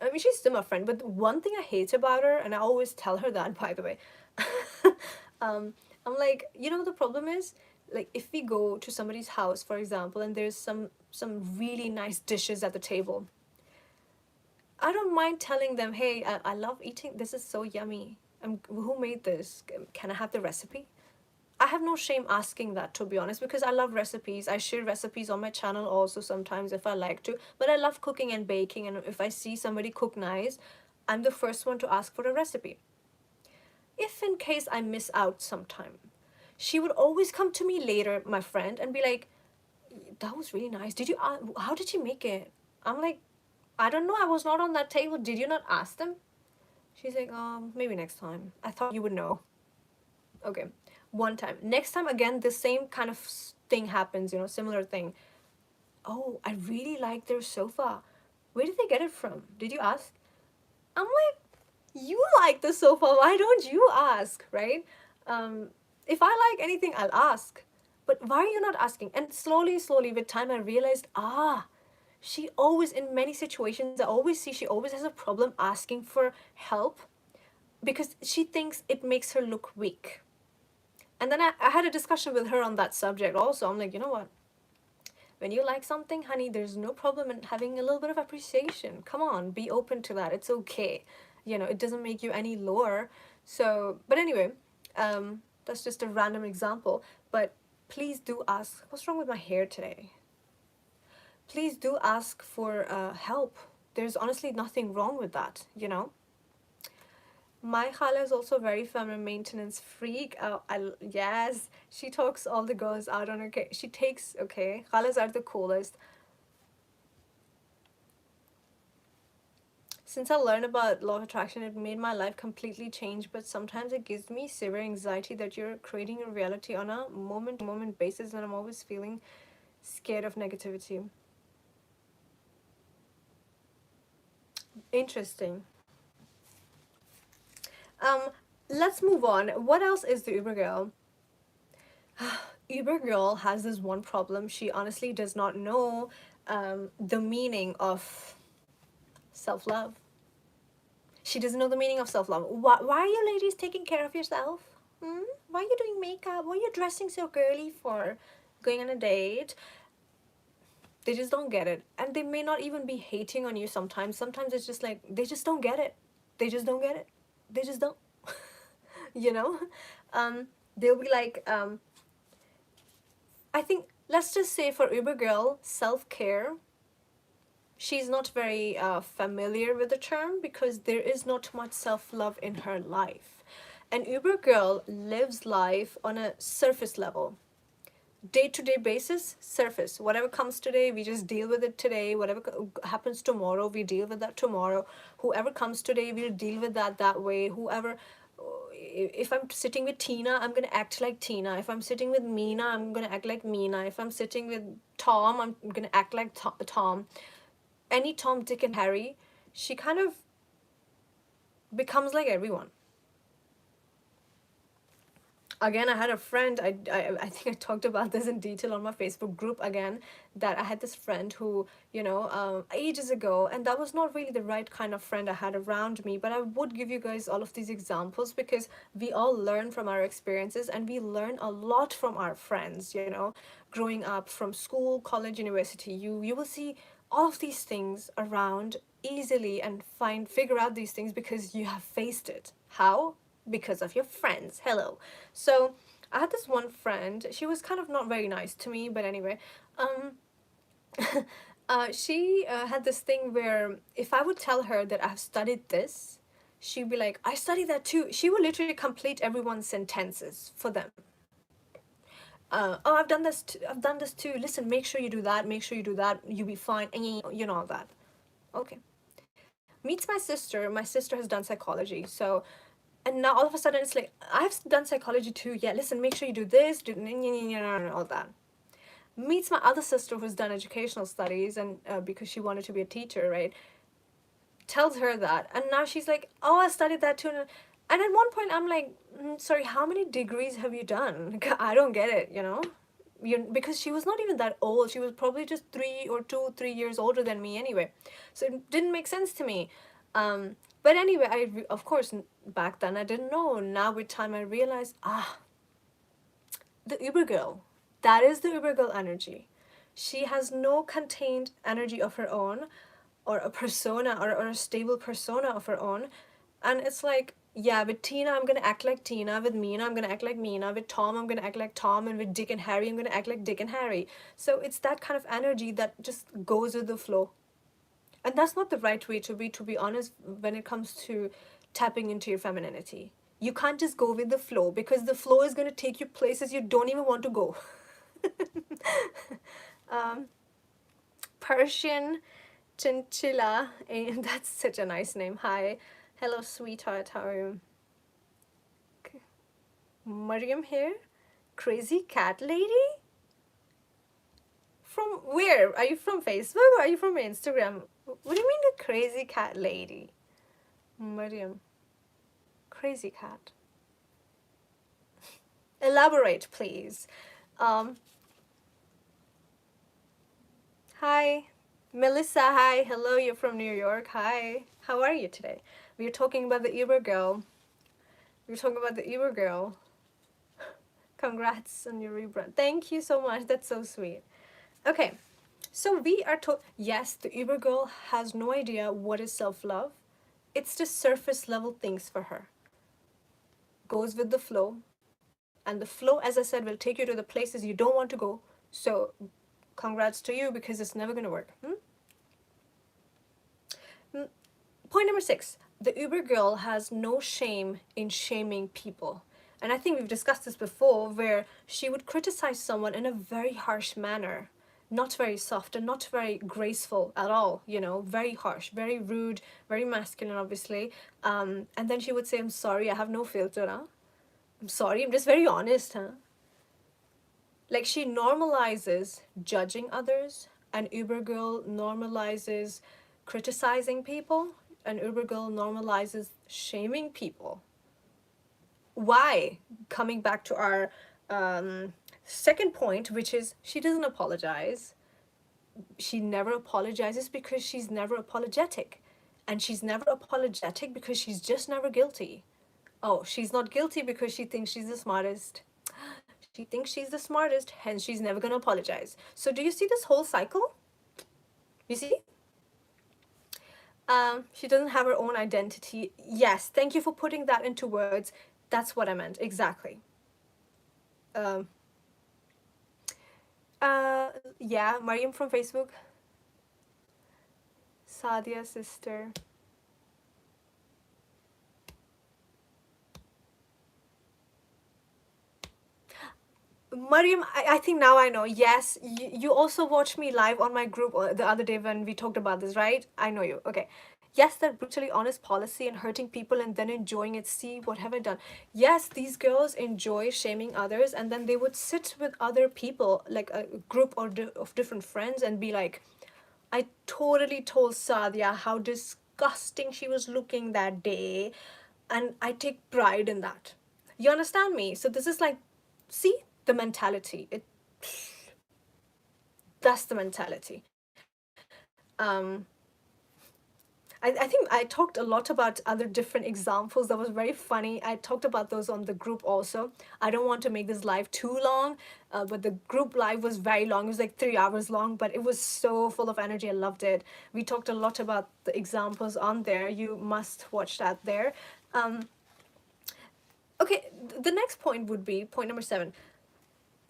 I mean, she's still my friend, but one thing I hate about her, and I always tell her that, by the way, um, I'm like, the problem is, like, if we go to somebody's house, for example, and there's some really nice dishes at the table, I don't mind telling them, hey, I love eating. This is so yummy. Who made this? Can I have the recipe? I have no shame asking that, to be honest, because I love recipes. I share recipes on my channel also sometimes if I like to. But I love cooking and baking, and if I see somebody cook nice, I'm the first one to ask for a recipe. If in case I miss out sometime, she would always come to me later, my friend, and be like, that was really nice. How did you make it? I'm like, I don't know. I was not on that table. Did you not ask them? She's like, maybe next time. I thought you would know. Okay, one time. Next time, again, the same kind of thing happens, similar thing. Oh, I really like their sofa. Where did they get it from? Did you ask? I'm like, you like the sofa. Why don't you ask, right? If I like anything, I'll ask. But why are you not asking? And slowly, slowly, with time, I realized, she always, in many situations, I always see she always has a problem asking for help because she thinks it makes her look weak. And then I had a discussion with her on that subject also. I'm like, you know what? When you like something, honey, there's no problem in having a little bit of appreciation. Come on, be open to that. It's okay. It doesn't make you any lower. So, but anyway, that's just a random example. But please do ask, what's wrong with my hair today? Please do ask for help. There's honestly nothing wrong with that. My khala is also very feminine maintenance freak. Yes, she talks all the girls out on her. She takes, okay, khalas are the coolest. Since I learned about law of attraction, it made my life completely change, but sometimes it gives me severe anxiety that you're creating a reality on a moment-to-moment basis, and I'm always feeling scared of negativity. Interesting. Um, let's move on. What else is the Uber girl? Uber girl has this one problem. She honestly does not know the meaning of self-love. She doesn't know the meaning of self-love. Why are you ladies taking care of yourself? Why are you doing makeup? Why are you dressing so girly for? Going on a date? They just don't get it. And they may not even be hating on you sometimes. Sometimes it's just like, they just don't get it. They just don't get it. They just don't. you know? They'll be like, I think, let's just say for Uber Girl, self-care, she's not very familiar with the term because there is not much self-love in her life. An Uber Girl lives life on a surface level. Day-to-day basis, surface. Whatever comes today, we just deal with it today. Whatever happens tomorrow, we deal with that tomorrow. Whoever comes today, we'll deal with that way. Whoever, if I'm sitting with Tina, I'm gonna act like Tina. If I'm sitting with Meena, I'm gonna act like Meena. If I'm sitting with Tom, I'm gonna act like Tom. any Tom, Dick, and Harry, she kind of becomes like everyone. Again, I had a friend, I think I talked about this in detail on my Facebook group again, that I had this friend who, you know, ages ago, and that was not really the right kind of friend I had around me, but I would give you guys all of these examples because we all learn from our experiences and we learn a lot from our friends, you know, growing up from school, college, university. You will see all of these things around easily and figure out these things because you have faced it. How? Because of your friends. Hello. So I had this one friend. She was kind of not very nice to me, but anyway, um, she had this thing where if I would tell her that I've studied this, she'd be like, "I studied that too." She would literally complete everyone's sentences for them. Oh, I've done this. I've done this too. Listen, make sure you do that. Make sure you do that. You'll be fine. And you know all that. Okay. Meets my sister. My sister has done psychology, so and now all of a sudden it's like I've done psychology too. Yeah, listen, make sure you do this, do all that. Meets my other sister who's done educational studies and because she wanted to be a teacher, right? Tells her that, and now she's like, oh, I studied that too. And at one point I'm like, sorry, how many degrees have you done? I don't get it, you know. Because she was not even that old. She was probably just 3 years older than me anyway. So it didn't make sense to me. But anyway, of course, back then I didn't know. Now with time I realized, the Uber girl. That is the Uber girl energy. She has no contained energy of her own, or a persona, or a stable persona of her own. And it's like, yeah, with Tina, I'm gonna act like Tina. With Mina, I'm gonna act like Mina. With Tom, I'm gonna act like Tom. And with Dick and Harry, I'm gonna act like Dick and Harry. So it's that kind of energy that just goes with the flow. And that's not the right way to be honest, when it comes to tapping into your femininity. You can't just go with the flow because the flow is gonna take you places you don't even want to go. um, Persian Chinchilla, and that's such a nice name. Hi. Hello, sweetheart. How are you? Okay. Mariam here. Crazy cat lady? From where? Are you from Facebook or are you from Instagram? What do you mean the crazy cat lady? Mariam. Crazy cat. Elaborate, please. Um, Hi. Melissa, hi. Hello, you're from New York. Hi. How are you today? We're talking about the Uber girl. We're talking about the Uber girl. Congrats on your rebrand. Thank you so much. That's so sweet. Okay. So we are told, yes, the Uber girl has no idea what is self-love. It's just surface level things for her. Goes with the flow. And the flow, as I said, will take you to the places you don't want to go. So congrats to you because it's never going to work. Point number 6. The Uber girl has no shame in shaming people. And I think we've discussed this before, where she would criticize someone in a very harsh manner. Not very soft and not very graceful at all, you know, very harsh, very rude, very masculine, obviously. And then she would say, I'm sorry, I have no filter, huh? I'm sorry, I'm just very honest, huh? Like, she normalizes judging others, and Uber girl normalizes criticizing people, and Uber girl normalizes shaming people. Why? Coming back to our second point, which is she doesn't apologize. She never apologizes because she's never apologetic. And she's never apologetic because she's just never guilty. Oh, she's not guilty because she thinks she's the smartest. She thinks she's the smartest, hence she's never going to apologize. So do you see this whole cycle? You see? She doesn't have her own identity. Yes, thank you for putting that into words. That's what I meant, exactly. Yeah, Mariam from Facebook. Sadia sister. Mariam, I think now I know. Yes, you also watched me live on my group the other day when we talked about this, right? I know you. Okay. Yes, that brutally honest policy and hurting people and then enjoying it. See, what have I done? Yes, these girls enjoy shaming others, and then they would sit with other people, like a group of different friends, and be like, I totally told Sadia how disgusting she was looking that day, and I take pride in that. You understand me? So this is like, see the mentality. That's the mentality. Um, I think I talked a lot about other different examples that was very funny. I talked about those on the group also. I don't want to make this live too long, but the group live was very long. It was like 3 hours long, but it was so full of energy. I loved it. We talked a lot about the examples on there. You must watch that there. Um, okay, the next point would be point number 7.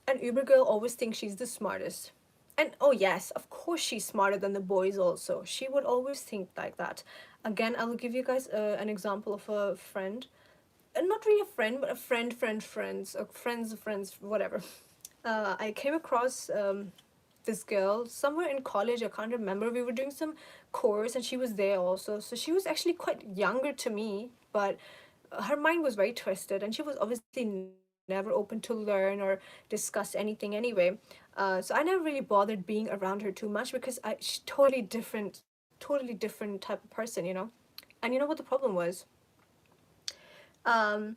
An Uber girl always thinks she's the smartest. And oh yes, of course she's smarter than the boys also. She would always think like that. Again, I will give you guys an example of a friend. Not really a friend, but a friends, or friends, whatever. I came across this girl somewhere in college. I can't remember. We were doing some course and she was there also. So she was actually quite younger to me, but her mind was very twisted and she was obviously never open to learn or discuss anything anyway. So I never really bothered being around her too much because she's totally different type of person, you know. And you know what the problem was? Um,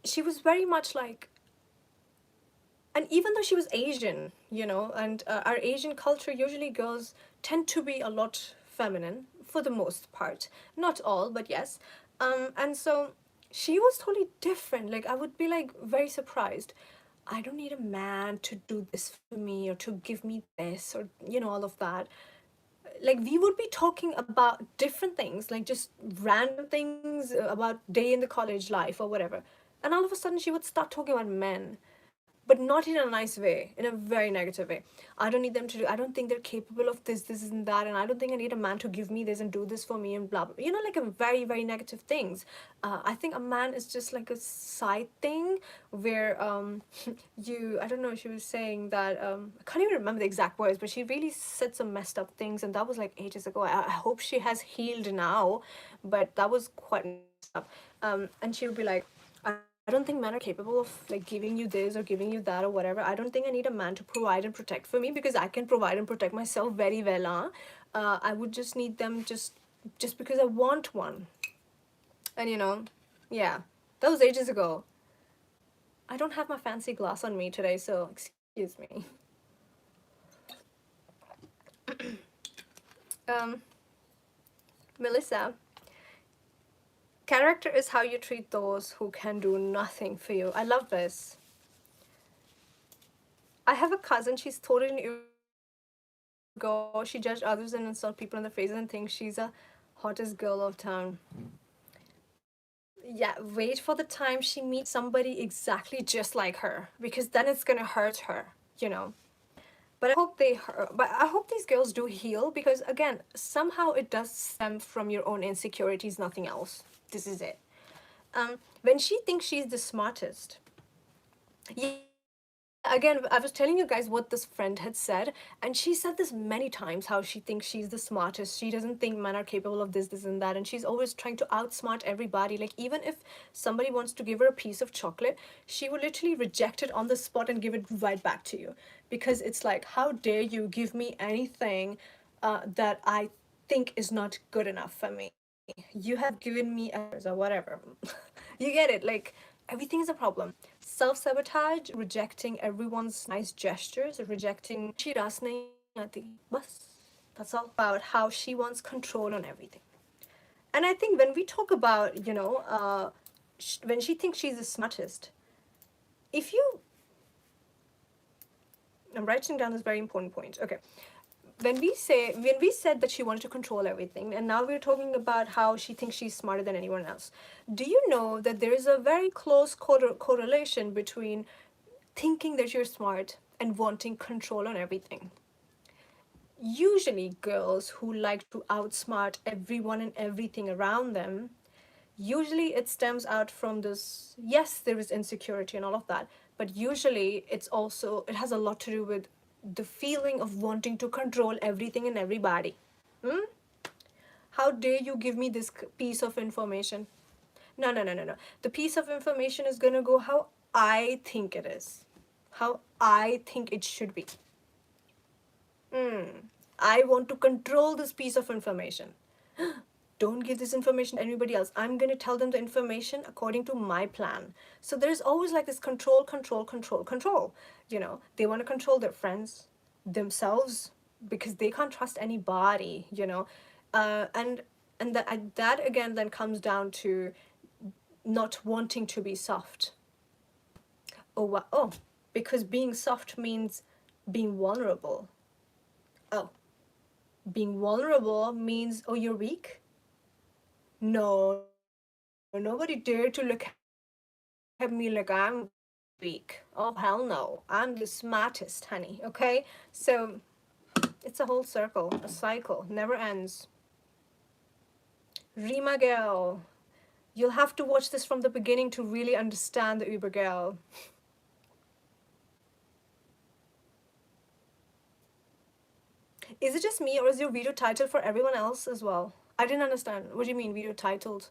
she was very much like, and even though she was Asian, you know, and our Asian culture, usually girls tend to be a lot feminine for the most part. Not all, but yes. And so she was totally different. Like, I would be like very surprised. I don't need a man to do this for me or to give me this or, you know, all of that. Like, we would be talking about different things, like just random things about day in the college life or whatever. And all of a sudden, she would start talking about men, but not in a nice way, in a very negative way. I don't need them to do, I don't think they're capable of this and that, and I don't think I need a man to give me this and do this for me and blah blah, you know, like a very very negative things. I think a man is just like a side thing where I don't know, she was saying that I can't even remember the exact words, but she really said some messed up things, and that was like ages ago. I hope she has healed now, but that was quite messed up. And she would be like, I don't think men are capable of like giving you this or giving you that or whatever. I don't think I need a man to provide and protect for me because I can provide and protect myself very well. I would just need them just because I want one. And you know, yeah, that was ages ago. I don't have my fancy glass on me today, so excuse me. Um, Melissa, character is how you treat those who can do nothing for you. I love this. I have a cousin, she's totally go. She judged others and insult people in the face and thinks she's the hottest girl of town. Yeah, wait for the time she meets somebody exactly just like her, because then it's gonna hurt her, you know. But I hope these girls do heal, because again, somehow it does stem from your own insecurities, nothing else. This is it. When she thinks she's the smartest, yeah, again, I was telling you guys what this friend had said, and she said this many times, how she thinks she's the smartest. She doesn't think men are capable of this and that, and she's always trying to outsmart everybody. Like, even if somebody wants to give her a piece of chocolate, she will literally reject it on the spot and give it right back to you, because it's like, how dare you give me anything that I think is not good enough for me? You have given me a or whatever. You get it? Like, everything is a problem. Self-sabotage, rejecting everyone's nice gestures, rejecting she does nahi aati. Bas. That's all about how she wants control on everything. And I think when we talk about, you know, when she thinks she's the smartest, if you, I'm writing down this very important point. Okay, when we said that she wanted to control everything, and now we're talking about how she thinks she's smarter than anyone else, do you know that there is a very close correlation between thinking that you're smart and wanting control on everything? Usually girls who like to outsmart everyone and everything around them, usually it stems out from this, yes, there is insecurity and all of that, but usually it has a lot to do with the feeling of wanting to control everything and everybody. Hmm? How dare you give me this piece of information? No, no, no, no, no. The piece of information is gonna go how I think it is, how I think it should be. Hmm. I want to control this piece of information. Don't give this information to anybody else. I'm going to tell them the information according to my plan. So there's always like this control, control, control, control. You know, they want to control their friends, themselves, because they can't trust anybody, you know. And that again then comes down to not wanting to be soft. Oh, because being soft means being vulnerable. Oh, being vulnerable means, oh, you're weak? No, nobody dare to look at me like I'm weak. Oh, hell no. I'm the smartest, honey, okay? So it's a whole circle, a cycle, never ends. Rima girl, you'll have to watch this from the beginning to really understand the Uber girl. Is it just me or is your video titled for everyone else as well? I didn't understand. What do you mean video titled?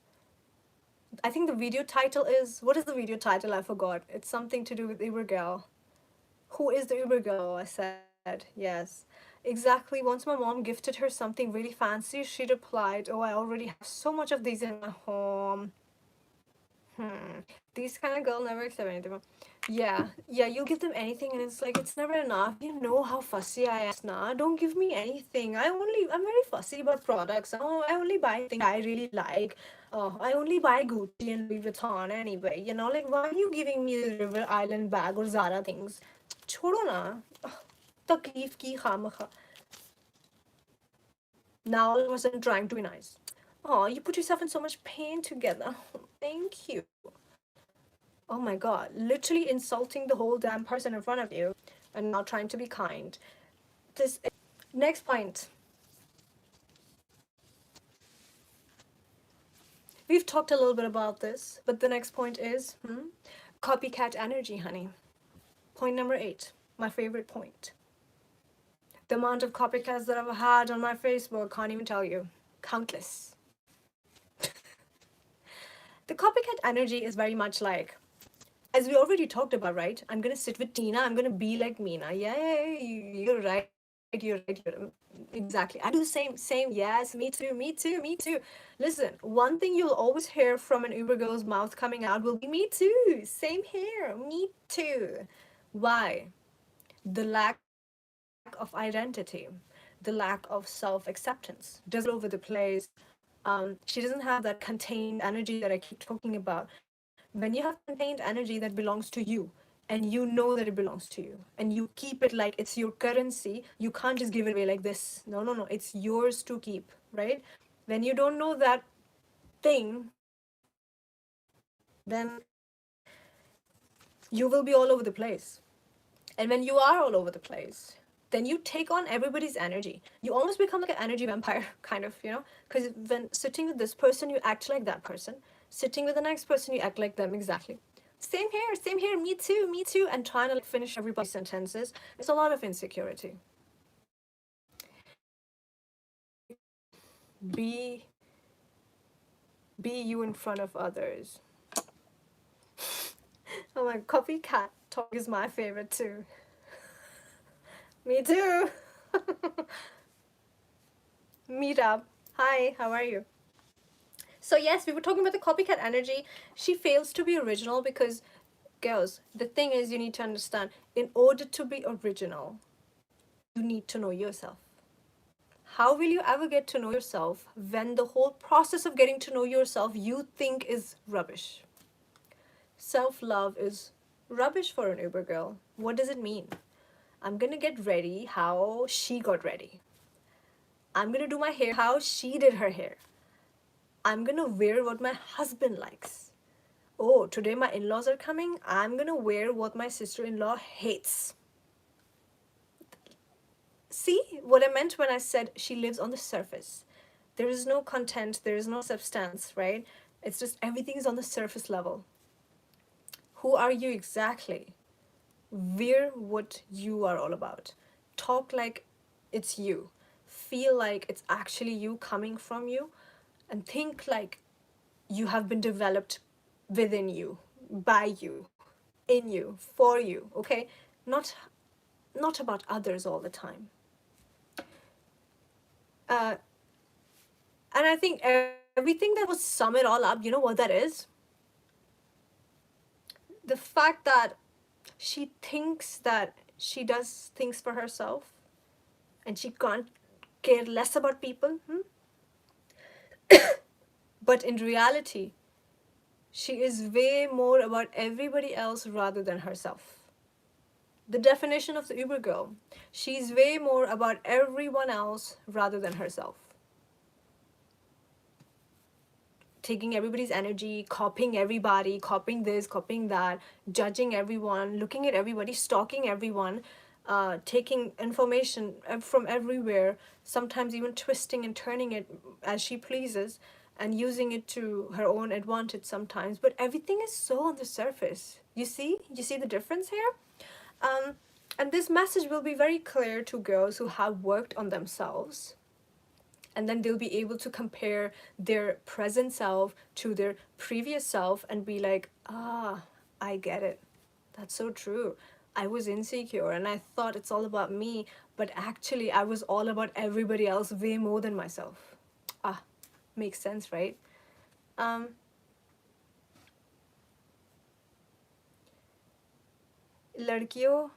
I think the video title is, what is the video title? I forgot. It's something to do with Uber girl. Who is the Uber girl? I said, yes. Exactly. Once my mom gifted her something really fancy, she replied, oh, I already have so much of these in my home. These kind of girl never accept anything. Yeah, you'll give them anything and it's like, it's never enough. You know how fussy I am. Nah, don't give me anything. I'm very fussy about products. Oh, I only buy things I really like. Oh, I only buy Gucci and Louis Vuitton anyway. You know, like, why are you giving me the River Island bag or Zara things? छोड़ो ना तकलीफ की खामखा. Now all of a sudden trying to be nice. Oh, you put yourself in so much pain together. Thank you. Oh my god, literally insulting the whole damn person in front of you and now trying to be kind. This next point. We've talked a little bit about this, but the next point is copycat energy, honey. Point number 8, my favorite point. The amount of copycats that I've had on my Facebook, can't even tell you. Countless. The copycat energy is very much like, as we already talked about, right? I'm gonna sit with Tina, I'm gonna be like Meena. Yeah, you're right. You're right. Exactly. I do the same. Yes, me too, me too, me too. Listen, one thing you'll always hear from an Uber girl's mouth coming out will be me too. Same here, me too. Why? The lack of identity, the lack of self-acceptance, does all over the place. She doesn't have that contained energy that I keep talking about. When you have contained energy that belongs to you, and you know that it belongs to you, and you keep it like it's your currency, you can't just give it away like this. No, no, no. It's yours to keep, right? When you don't know that thing, then you will be all over the place. And when you are all over the place, then you take on everybody's energy. You almost become like an energy vampire, kind of, you know? Because when sitting with this person, you act like that person. Sitting with the next person, you act like them exactly. Same here, me too, and trying to like finish everybody's sentences. It's a lot of insecurity. Be be you in front of others. Oh my, copycat talk is my favorite too. Me too. Meet up. Hi, how are you? So yes, we were talking about the copycat energy. She fails to be original because, girls, the thing is, you need to understand, in order to be original, you need to know yourself. How will you ever get to know yourself when the whole process of getting to know yourself you think is rubbish? Self-love is rubbish for an Uber girl. What does it mean? I'm gonna get ready how she got ready. I'm gonna do my hair how she did her hair. I'm gonna wear what my husband likes. Oh, today my in-laws are coming. I'm gonna wear what my sister-in-law hates. See what I meant when I said she lives on the surface. There is no content, there is no substance, right? It's just everything is on the surface level. Who are you exactly? Wear what you are all about. Talk like it's you. Feel like it's actually you coming from you. And think like you have been developed within you, by you, in you, for you, okay? Not about others all the time. Uh, and I think everything that would sum it all up, you know what that is? The fact that she thinks that she does things for herself and she can't care less about people. But in reality, she is way more about everybody else rather than herself. The definition of the Uber girl. She's way more about everyone else rather than herself. Taking everybody's energy, copying everybody, copying this, copying that, judging everyone, looking at everybody, stalking everyone, taking information from everywhere, sometimes even twisting and turning it as she pleases and using it to her own advantage sometimes. But everything is so on the surface. You see? You see the difference here? Um, and this message will be very clear to girls who have worked on themselves, and then they'll be able to compare their present self to their previous self and be like, ah, I get it. That's so true. I was insecure and I thought it's all about me, but actually I was all about everybody else way more than myself. Ah, makes sense, right? Um, Ladkiyo,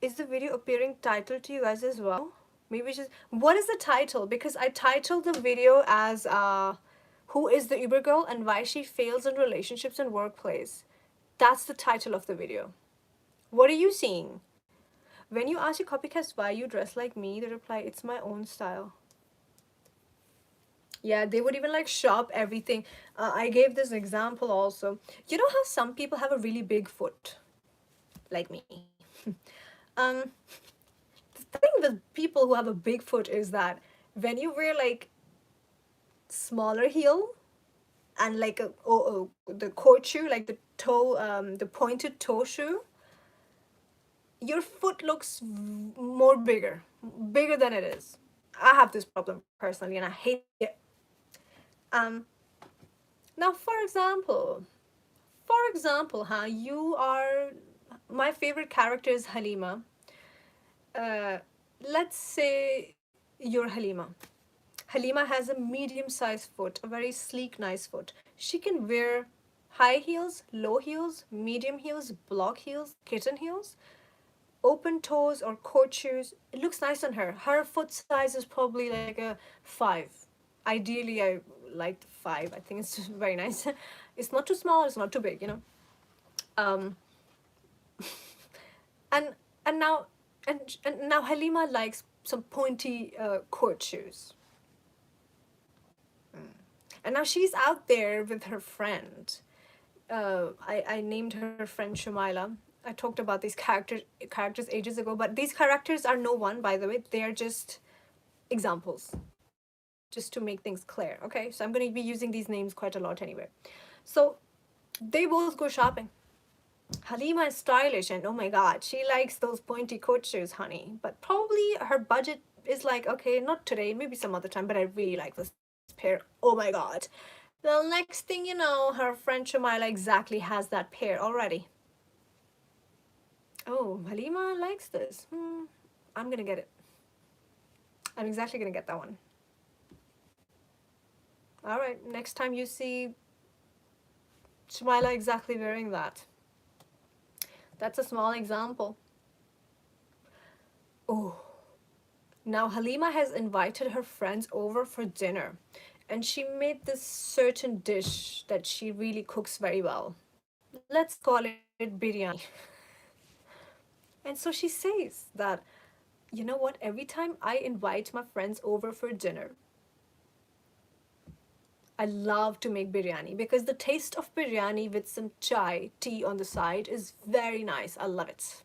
is the video appearing titled to you guys as well? Maybe just, what is the title? Because I titled the video as who is the Uber girl and why she fails in relationships and workplace. That's the title of the video. What are you seeing? When you ask your copycats why you dress like me, they reply, it's my own style. Yeah, they would even like shop everything. I gave this example also. You know how some people have a really big foot, like me. um, the thing with people who have a big foot is that when you wear like smaller heel and like the court shoe, like the toe, the pointed toe shoe, your foot looks more bigger than it is. I have this problem personally and I hate it. um Now for example, you are, my favorite character is Halima. uh let's say you're Halima. Halima has a medium-sized foot, a very sleek, nice foot. She can wear high heels, low heels, medium heels, block heels, kitten heels, open toes, or court shoes. It looks nice on her. Her foot size is probably like a 5. Ideally, I like 5. I think it's very nice. It's not too small, it's not too big, you know. Um, and and now and now Halima likes some pointy court shoes. And now she's out there with her friend. I named her friend Shumaila. I talked about these characters ages ago, but these characters are no one, by the way. They are just examples, just to make things clear. Okay, so I'm going to be using these names quite a lot anyway. So they both go shopping. Halima is stylish, and oh my god, she likes those pointy coat shoes, honey. But probably her budget is like, okay, not today, maybe some other time, but I really like this pair. Oh my god. Well, next thing you know, her friend Shumaila exactly has that pair already. Oh, Halima likes this. I'm gonna get it. I'm exactly gonna get that one. All right, next time you see Shumaila exactly wearing that. That's a small example. Oh, now Halima has invited her friends over for dinner, and she made this certain dish that she really cooks very well. Let's call it biryani. And so she says that, you know what, every time I invite my friends over for dinner, I love to make biryani because the taste of biryani with some chai, tea on the side is very nice. I love it.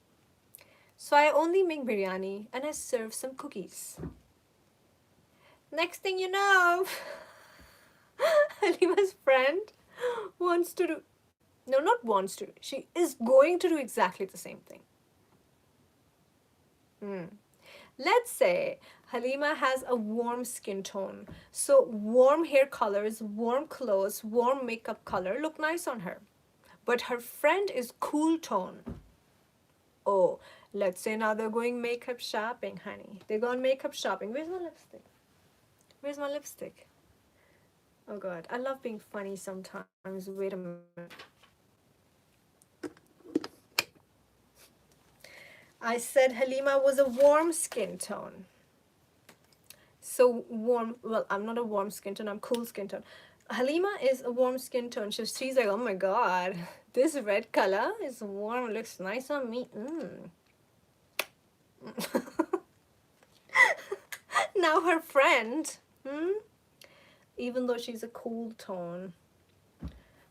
So I only make biryani and I serve some cookies. Next thing you know, Halima's friend wants to do, no, not wants to, she is going to do exactly the same thing. Let's say Halima has a warm skin tone. So warm hair colors, warm clothes, warm makeup color look nice on her. But her friend is cool tone. Oh, Let's say now they're going makeup shopping, honey. They're going makeup shopping. Where's my lipstick? Where's my lipstick? Oh god, I love being funny sometimes. Wait a minute. I said Halima was a warm skin tone. So warm, well, I'm not a warm skin tone, I'm cool skin tone. Halima is a warm skin tone. She's like, oh my god, this red color is warm, looks nice on me. Now her friend, even though she's a cool tone,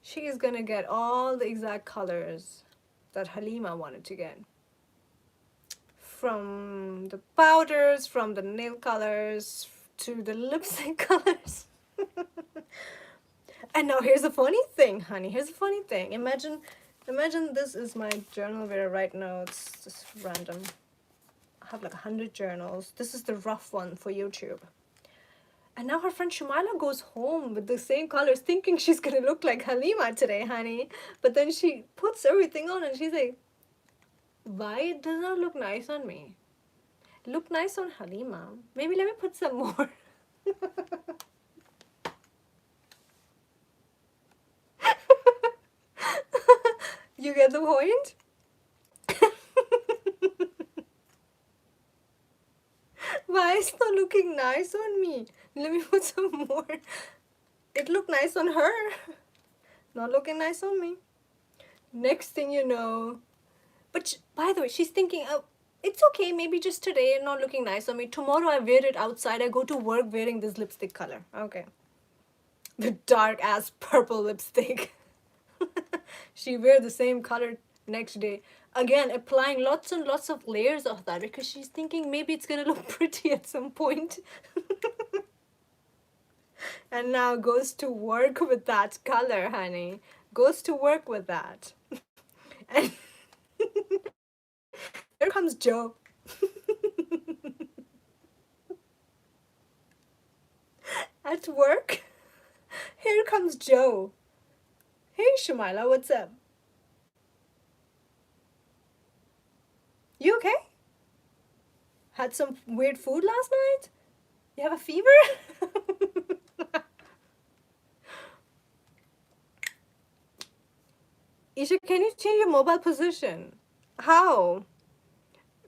she is gonna get all the exact colors that Halima wanted to get. From the powders, from the nail colors, to the lipstick colors. And now here's the funny thing, honey. Here's the funny thing. Imagine this is my journal where right now it's just random. I have like 100 journals. This is the rough one for YouTube. And now her friend Shumaila goes home with the same colors thinking she's gonna look like Halima today, honey. But then she puts everything on and she's like, why it does not look nice on me? Look nice on Halima. Maybe let me put some more. You get the point? Why is it not looking nice on me? Let me put some more. It looked nice on her. Not looking nice on me. Next thing you know. But by the way, she's thinking, oh, it's okay, maybe just today not looking nice on me. Tomorrow I wear it outside. I go to work wearing this lipstick color. Okay. The dark ass purple lipstick. She wear the same color next day. Again, applying lots and lots of layers of that because she's thinking maybe it's gonna look pretty at some point. And now goes to work with that color, honey. Goes to work with that. And here comes Joe. At work, here comes Joe. Hey, Shumaila, what's up? You okay? Had some weird food last night? You have a fever? Esha, can you change your mobile position? How?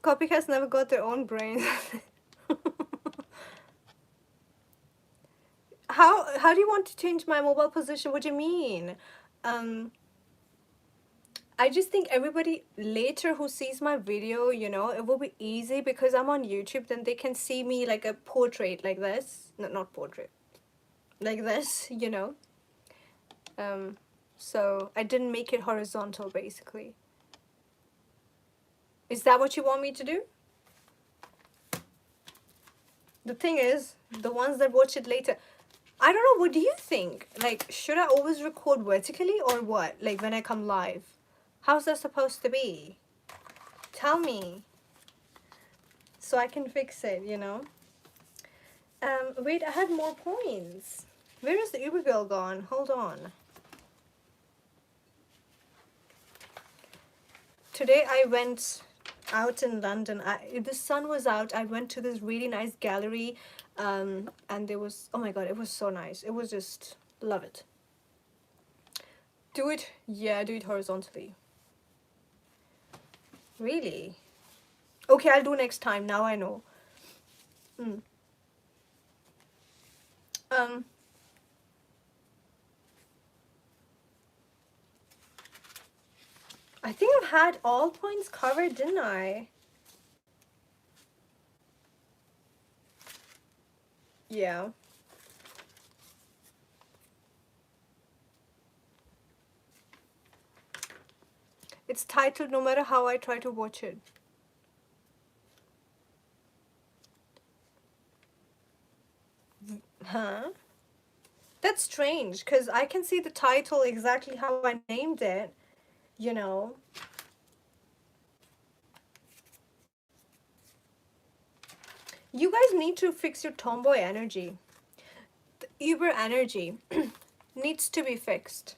Copycats never got their own brains. How do you want to change my mobile position? What do you mean? I just think everybody later who sees my video, you know, it will be easy because I'm on YouTube, then they can see me like a portrait like this. No, not portrait. Like this, you know. So I didn't make it horizontal basically. Is that what you want me to do? The thing is, the ones that watch it later, I don't know, what do you think? Like, should I always record vertically or what? Like when I come live? How's that supposed to be? Tell me. So I can fix it, you know? Wait, I had more points. Where is the Uber girl gone? Hold on. Today I went out in London. The sun was out. I went to this really nice gallery. And there was, oh my god, it was so nice. It was just, love it. Do it, yeah, do it horizontally. Really? Okay, I'll do next time. Now I know. I think I've had all points covered, didn't I? Yeah. It's titled No Matter How I Try to Watch It. Huh? That's strange, because I can see the title exactly how I named it, you know. You guys need to fix your tomboy energy. The Uber energy needs to be fixed.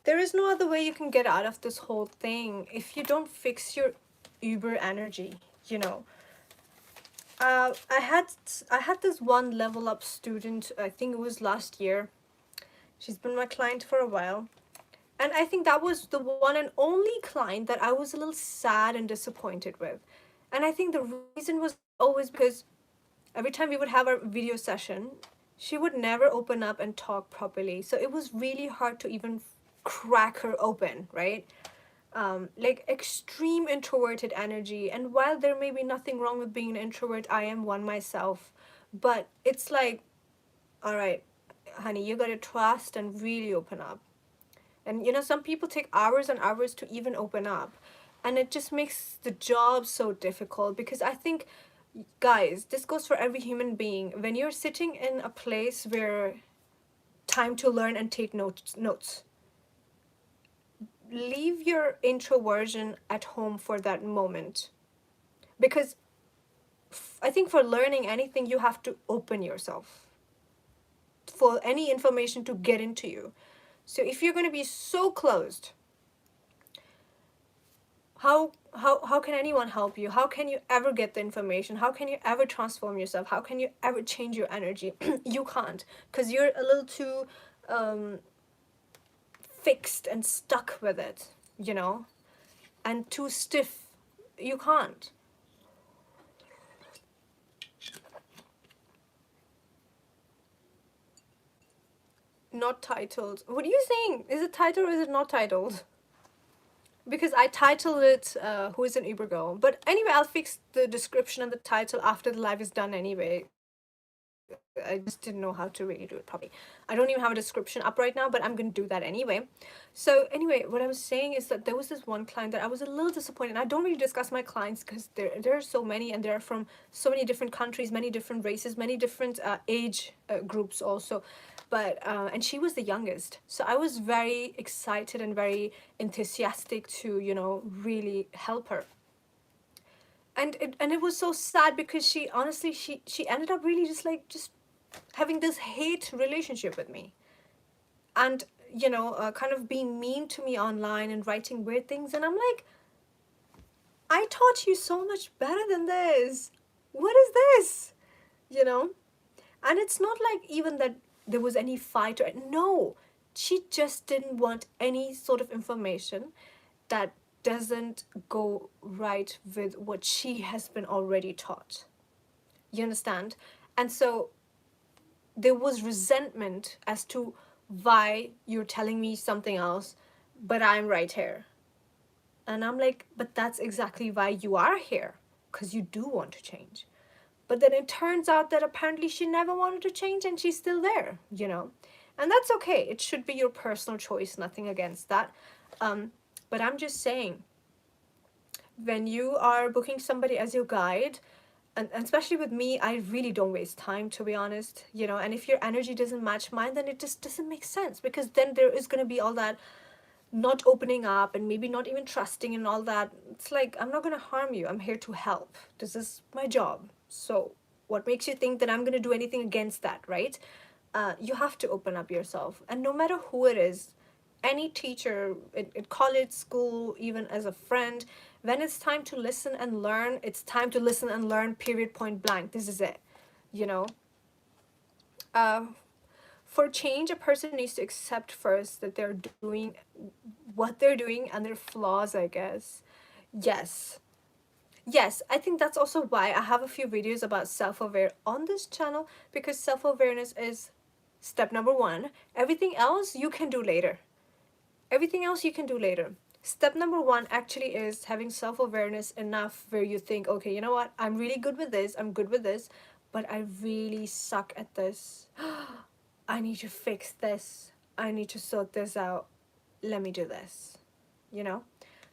There is no other way you can get out of this whole thing. If you don't fix your uber energy, you know. I had this one level up student, I think it was last year. She's been my client for a while. And I think that was the one and only client that I was a little sad and disappointed with. And I think the reason was always because every time we would have our video session, she would never open up and talk properly. So it was really hard to even crack her open, right? Like extreme introverted energy. And while there may be nothing wrong with being an introvert, I am one myself. But it's like, all right, honey, you gotta trust and really open up. And you know, some people take hours and hours to even open up. And it just makes the job so difficult because I think, guys, this goes for every human being. When you're sitting in a place where time to learn and take notes, leave your introversion at home for that moment. Because I think for learning anything, you have to open yourself for any information to get into you. So if you're going to be so closed, how can anyone help you? How can you ever get the information? How can you ever transform yourself? How can you ever change your energy? You can't, because you're a little too fixed and stuck with it, you know, and too stiff. You can't. Not titled. What are you saying? Is it titled or is it not titled? Because I titled it Who is an Uber Girl. But anyway, I'll fix the description and the title after the live is done anyway. I just didn't know how to really do it properly. I don't even have a description up right now, but I'm going to do that anyway. So anyway, what I was saying is that there was this one client that I was a little disappointed. I don't really discuss my clients because there are so many, and they're from so many different countries, many different races, many different age groups also. But and she was the youngest, so I was very excited and very enthusiastic to, you know, really help her. And it was so sad because she honestly she ended up really just having this hate relationship with me, and you know, kind of being mean to me online and writing weird things. And I'm like, I taught you so much better than this. What is this? You know? And it's not like even that there was any fight or no. She just didn't want any sort of information that doesn't go right with what she has been already taught. You understand? And so there was resentment as to why you're telling me something else, but I'm right here. And I'm like, but that's exactly why you are here, because you do want to change. But then it turns out that apparently she never wanted to change and she's still there, you know? And that's okay. It should be your personal choice, nothing against that. But I'm just saying, when you are booking somebody as your guide, and especially with me, I really don't waste time, to be honest, you know. And if your energy doesn't match mine, then it just doesn't make sense, because then there is going to be all that not opening up and maybe not even trusting and all that. It's like, I'm not going to harm you. I'm here to help. This is my job. So what makes you think that I'm going to do anything against that, right? You have to open up yourself. And no matter who it is, any teacher in college, school, even as a friend, when it's time to listen and learn, it's time to listen and learn, period, point blank. This is it, you know. For change, a person needs to accept first that they're doing what they're doing and their flaws, I guess. Yes. Yes, I think that's also why I have a few videos about self-aware on this channel, because self-awareness is step number one. Everything else you can do later. Everything else you can do later. Step number one actually is having self-awareness enough where you think, okay, you know what? I'm really good with this. I'm good with this, but I really suck at this. I need to fix this. I need to sort this out. Let me do this, you know?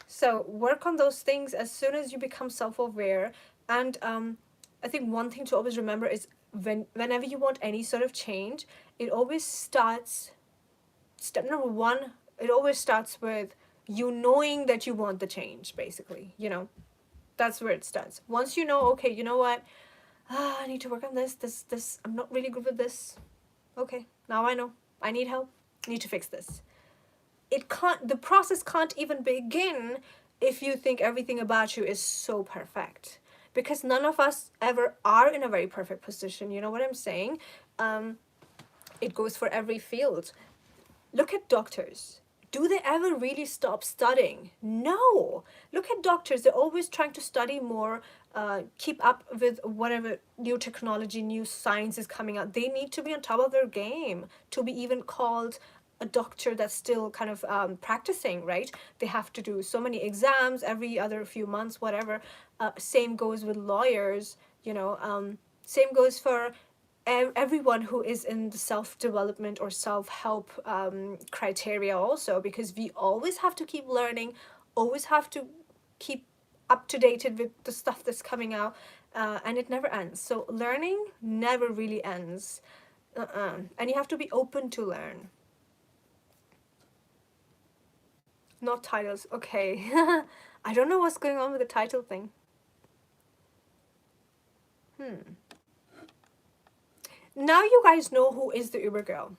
So work on those things as soon as you become self-aware. And I think one thing to always remember is whenever you want any sort of change, it always starts, step number one, it always starts with you knowing that you want the change, basically, you know? That's where it starts. Once you know, okay, you know what? I need to work on this. I'm not really good with this. Okay, now I know. I need help. I need to fix this. The process can't even begin if you think everything about you is so perfect, because none of us ever are in a very perfect position. You know what I'm saying? It goes for every field. Look at doctors. Do they ever really stop studying? No. Look at doctors. They're always trying to study more, keep up with whatever new technology, new science is coming out. They need to be on top of their game to be even called a doctor that's still kind of practicing, right? They have to do so many exams every other few months, whatever. Same goes with lawyers, you know. Same goes for everyone who is in the self-development or self-help criteria also, because we always have to keep learning, always have to keep up to date with the stuff that's coming out, and it never ends. So learning never really ends. And you have to be open to learn. Not titles, okay. I don't know what's going on with the title thing. Now you guys know who is the Uber girl.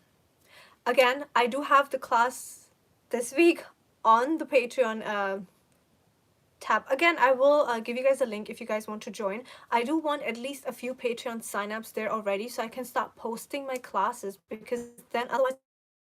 Again, I do have the class this week on the Patreon tab. Again, I will give you guys a link if you guys want to join. I do want at least a few Patreon signups there already, so I can start posting my classes, because then otherwise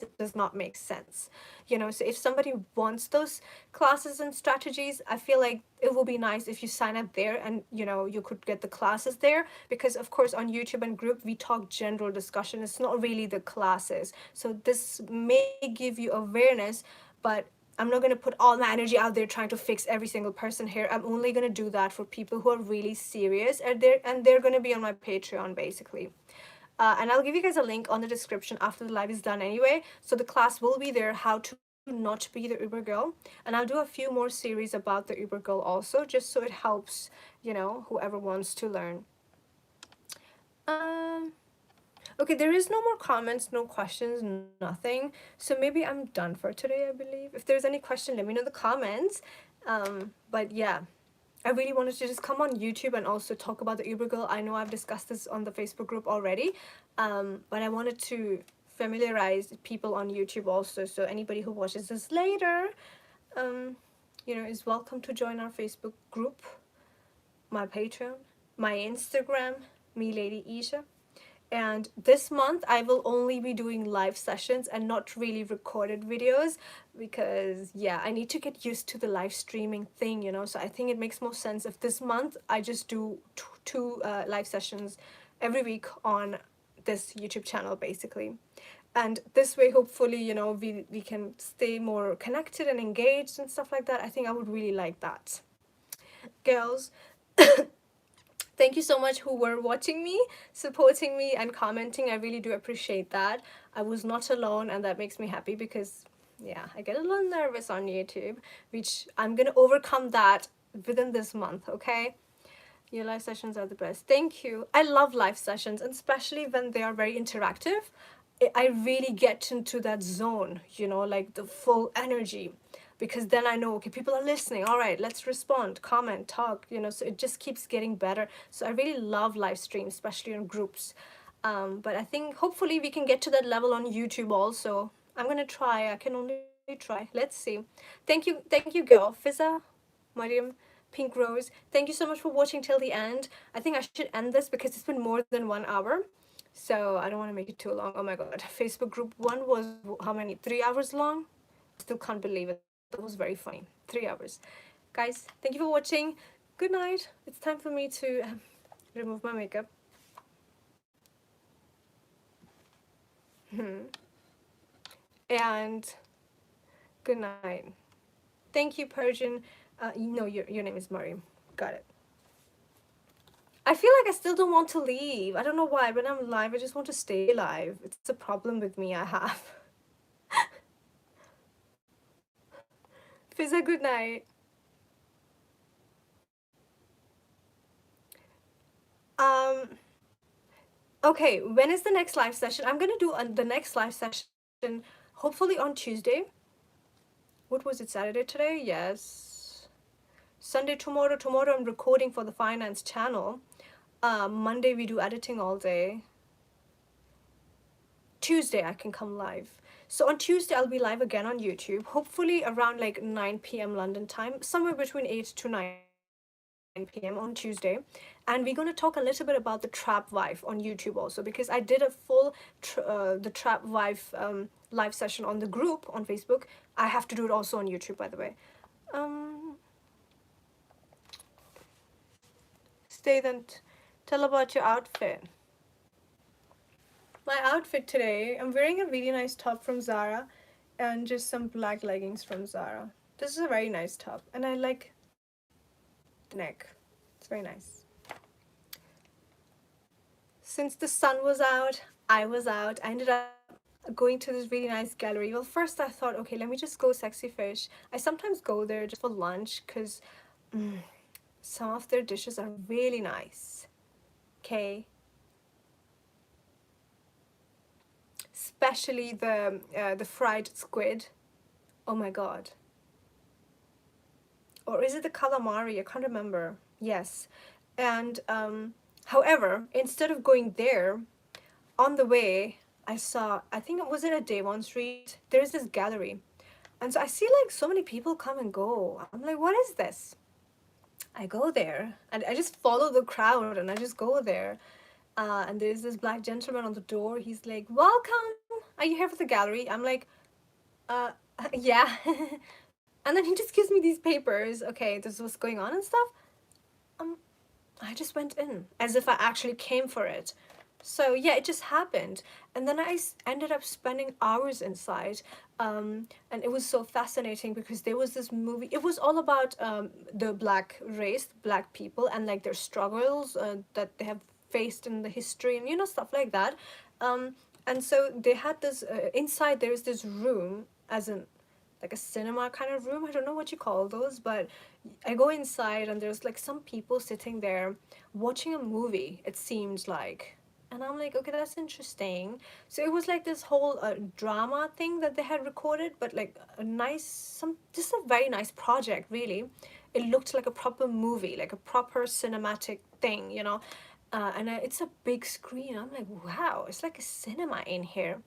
it does not make sense. You know, so if somebody wants those classes and strategies, I feel like it will be nice if you sign up there, and you know, you could get the classes there, because of course on YouTube and group we talk general discussion. It's not really the classes. So this may give you awareness, but I'm not going to put all my energy out there trying to fix every single person here. I'm only going to do that for people who are really serious, and they're going to be on my Patreon basically. And I'll give you guys a link on the description after the live is done anyway. So the class will be there, how to not be the Uber girl. And I'll do a few more series about the Uber girl also, just so it helps, you know, whoever wants to learn. Okay, there is no more comments, no questions, nothing. So maybe I'm done for today, I believe. If there's any question, let me know in the comments. But yeah, I really wanted to just come on YouTube and also talk about the Uber girl. I know I've discussed this on the Facebook group already, but I wanted to familiarize people on YouTube also. So anybody who watches this later, you know, is welcome to join our Facebook group, my Patreon, my Instagram, me Lady Esha. And this month I will only be doing live sessions and not really recorded videos, because yeah, I need to get used to the live streaming thing, you know. So I think it makes more sense if this month I just do two live sessions every week on this YouTube channel basically. And this way, hopefully, you know, we can stay more connected and engaged and stuff like that. I think I would really like that. Girls, thank you so much who were watching me, supporting me, and commenting. I really do appreciate that. I was not alone, and that makes me happy, because yeah, I get a little nervous on YouTube, which I'm gonna overcome that within this month, okay? Your live sessions are the best. Thank you. I love live sessions, and especially when they are very interactive. I really get into that zone, you know, like the full energy, because then I know, okay, people are listening. All right, let's respond, comment, talk, you know, so it just keeps getting better. So I really love live streams, especially in groups. But I think hopefully we can get to that level on YouTube also. I'm gonna try. I can only try. Let's see. Thank you, girl. Fizza, Mariam, Pink Rose. Thank you so much for watching till the end. I think I should end this because it's been more than 1 hour. So I don't want to make it too long. Oh my god. Facebook group 1 was how many? 3 hours long? Still can't believe it. That was very funny. 3 hours. Guys, thank you for watching. Good night. It's time for me to remove my makeup. And good night. Thank you, Persian. No, your name is Mariam. Got it. I feel like I still don't want to leave. I don't know why. When I'm live, I just want to stay live. It's a problem with me I have. Fizza, good night. Okay, when is the next live session? I'm gonna do the next live session hopefully on Tuesday. What was it, Saturday today? Yes. Sunday tomorrow. Tomorrow I'm recording for the finance channel. Monday we do editing all day. Tuesday I can come live. So on Tuesday I'll be live again on YouTube, hopefully around like 9 p.m. London time, somewhere between 8 to 9 p.m. on Tuesday. And we're going to talk a little bit about the trap wife on YouTube also, because I did a full the trap wife live session on the group on Facebook. I have to do it also on YouTube, by the way. Stay then, tell about your outfit. My outfit today, I'm wearing a really nice top from Zara and just some black leggings from Zara. This is a very nice top and I like the neck. It's very nice. Since the sun was out, I was out. I ended up going to this really nice gallery. Well, first I thought, okay, let me just go Sexy Fish. I sometimes go there just for lunch because some of their dishes are really nice. Okay. Especially the fried squid. Oh my god. Or is it the calamari? I can't remember. Yes. And however, instead of going there, on the way I saw, I think it was it a Devon Street, there's this gallery. And so I see like so many people come and go. I'm like, what is this? I go there and I just follow the crowd and I just go there. And there's this black gentleman on the door. He's like, welcome. Are you here for the gallery? I'm like, yeah. And then he just gives me these papers. Okay, this is what's going on and stuff. I just went in as if I actually came for it. So yeah, it just happened. And then I ended up spending hours inside. And it was so fascinating because there was this movie. It was all about the black race, black people, and like their struggles that they have faced in the history and, you know, stuff like that. And so they had this, inside there is this room, as in like a cinema kind of room. I don't know what you call those, but I go inside and there's like some people sitting there watching a movie, it seemed like. And I'm like, okay, that's interesting. So it was like this whole drama thing that they had recorded, but like a nice, just a very nice project, really. It looked like a proper movie, like a proper cinematic thing, you know. And it's a big screen. I'm like, wow, it's like a cinema in here.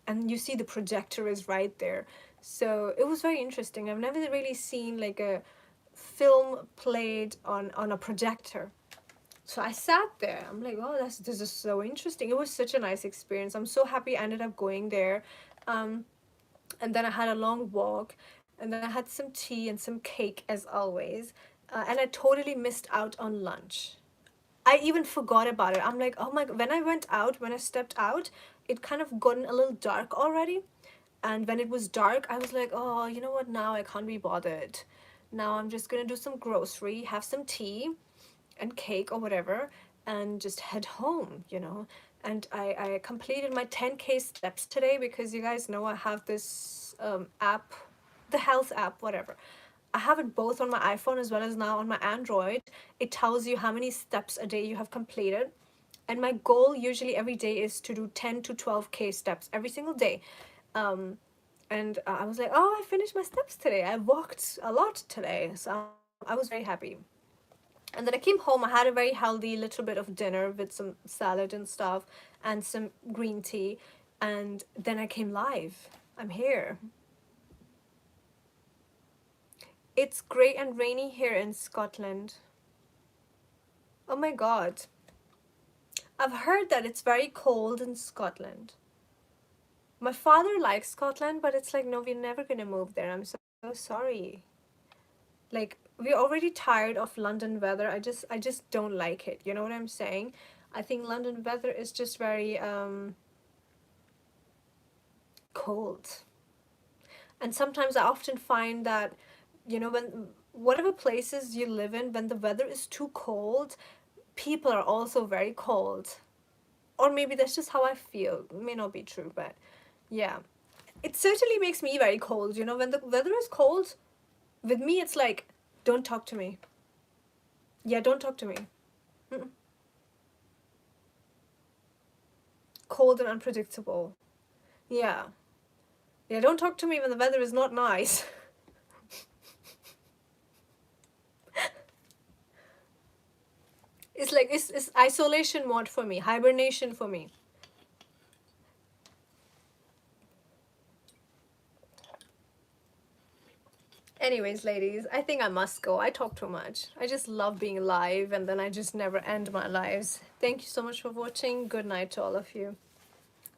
And you see the projector is right there. So it was very interesting. I've never really seen like a film played on a projector. So I sat there. I'm like, oh, this is so interesting. It was such a nice experience. I'm so happy I ended up going there. And then I had a long walk. And then I had some tea and some cake as always. And I totally missed out on lunch. I even forgot about it. I'm like, oh my, when I stepped out, it kind of gotten a little dark already. And when it was dark, I was like, oh, you know what, now I can't be bothered. Now I'm just gonna do some grocery, have some tea and cake or whatever, and just head home, you know. And I completed my 10K steps today because you guys know I have this app, the health app, whatever. I have it both on my iPhone as well as now on my Android. It tells you how many steps a day you have completed. And my goal usually every day is to do 10 to 12K steps every single day. And I was like, oh, I finished my steps today. I walked a lot today. So I was very happy. And then I came home. I had a very healthy little bit of dinner with some salad and stuff and some green tea. And then I came live. I'm here. It's grey and rainy here in Scotland. Oh my god. I've heard that it's very cold in Scotland. My father likes Scotland, but it's like, no, we're never gonna move there. I'm so sorry. Like, we're already tired of London weather. I just don't like it. You know what I'm saying? I think London weather is just very cold. And sometimes I often find that, you know, when whatever places you live in, when the weather is too cold, people are also very cold. Or maybe that's just how I feel. It may not be true, but yeah. It certainly makes me very cold, you know, when the weather is cold, with me it's like, don't talk to me. Yeah, don't talk to me. Mm-mm. Cold and unpredictable. Yeah. Yeah, don't talk to me when the weather is not nice. It's like, it's isolation mode for me, hibernation for me. Anyways, ladies, I think I must go. I talk too much. I just love being live, and then I just never end my lives. Thank you so much for watching. Good night to all of you.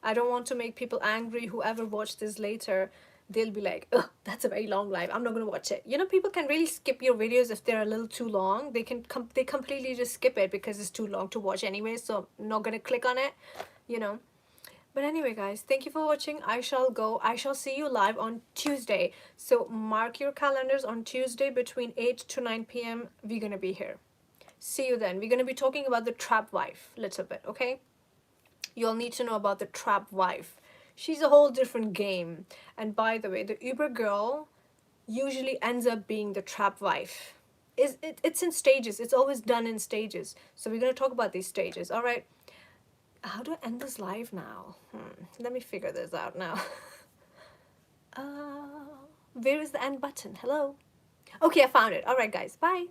I don't want to make people angry. Whoever watch this later, they'll be like, ugh, that's a very long live. I'm not gonna watch it. You know, people can really skip your videos if they're a little too long. They completely just skip it because it's too long to watch anyway. So I'm not gonna click on it, you know. But anyway, guys, thank you for watching. I shall go. I shall see you live on Tuesday. So mark your calendars on Tuesday between 8 to 9 p.m. We're gonna be here. See you then. We're gonna be talking about the trap wife a little bit, okay? You'll need to know about the trap wife. She's a whole different game. And by the way, the Uber girl usually ends up being the trap wife. It's in stages. It's always done in stages. So we're gonna talk about these stages, all right? How do I end this live now? Let me figure this out now. Where is the end button? Hello? Okay, I found it. All right, guys. Bye.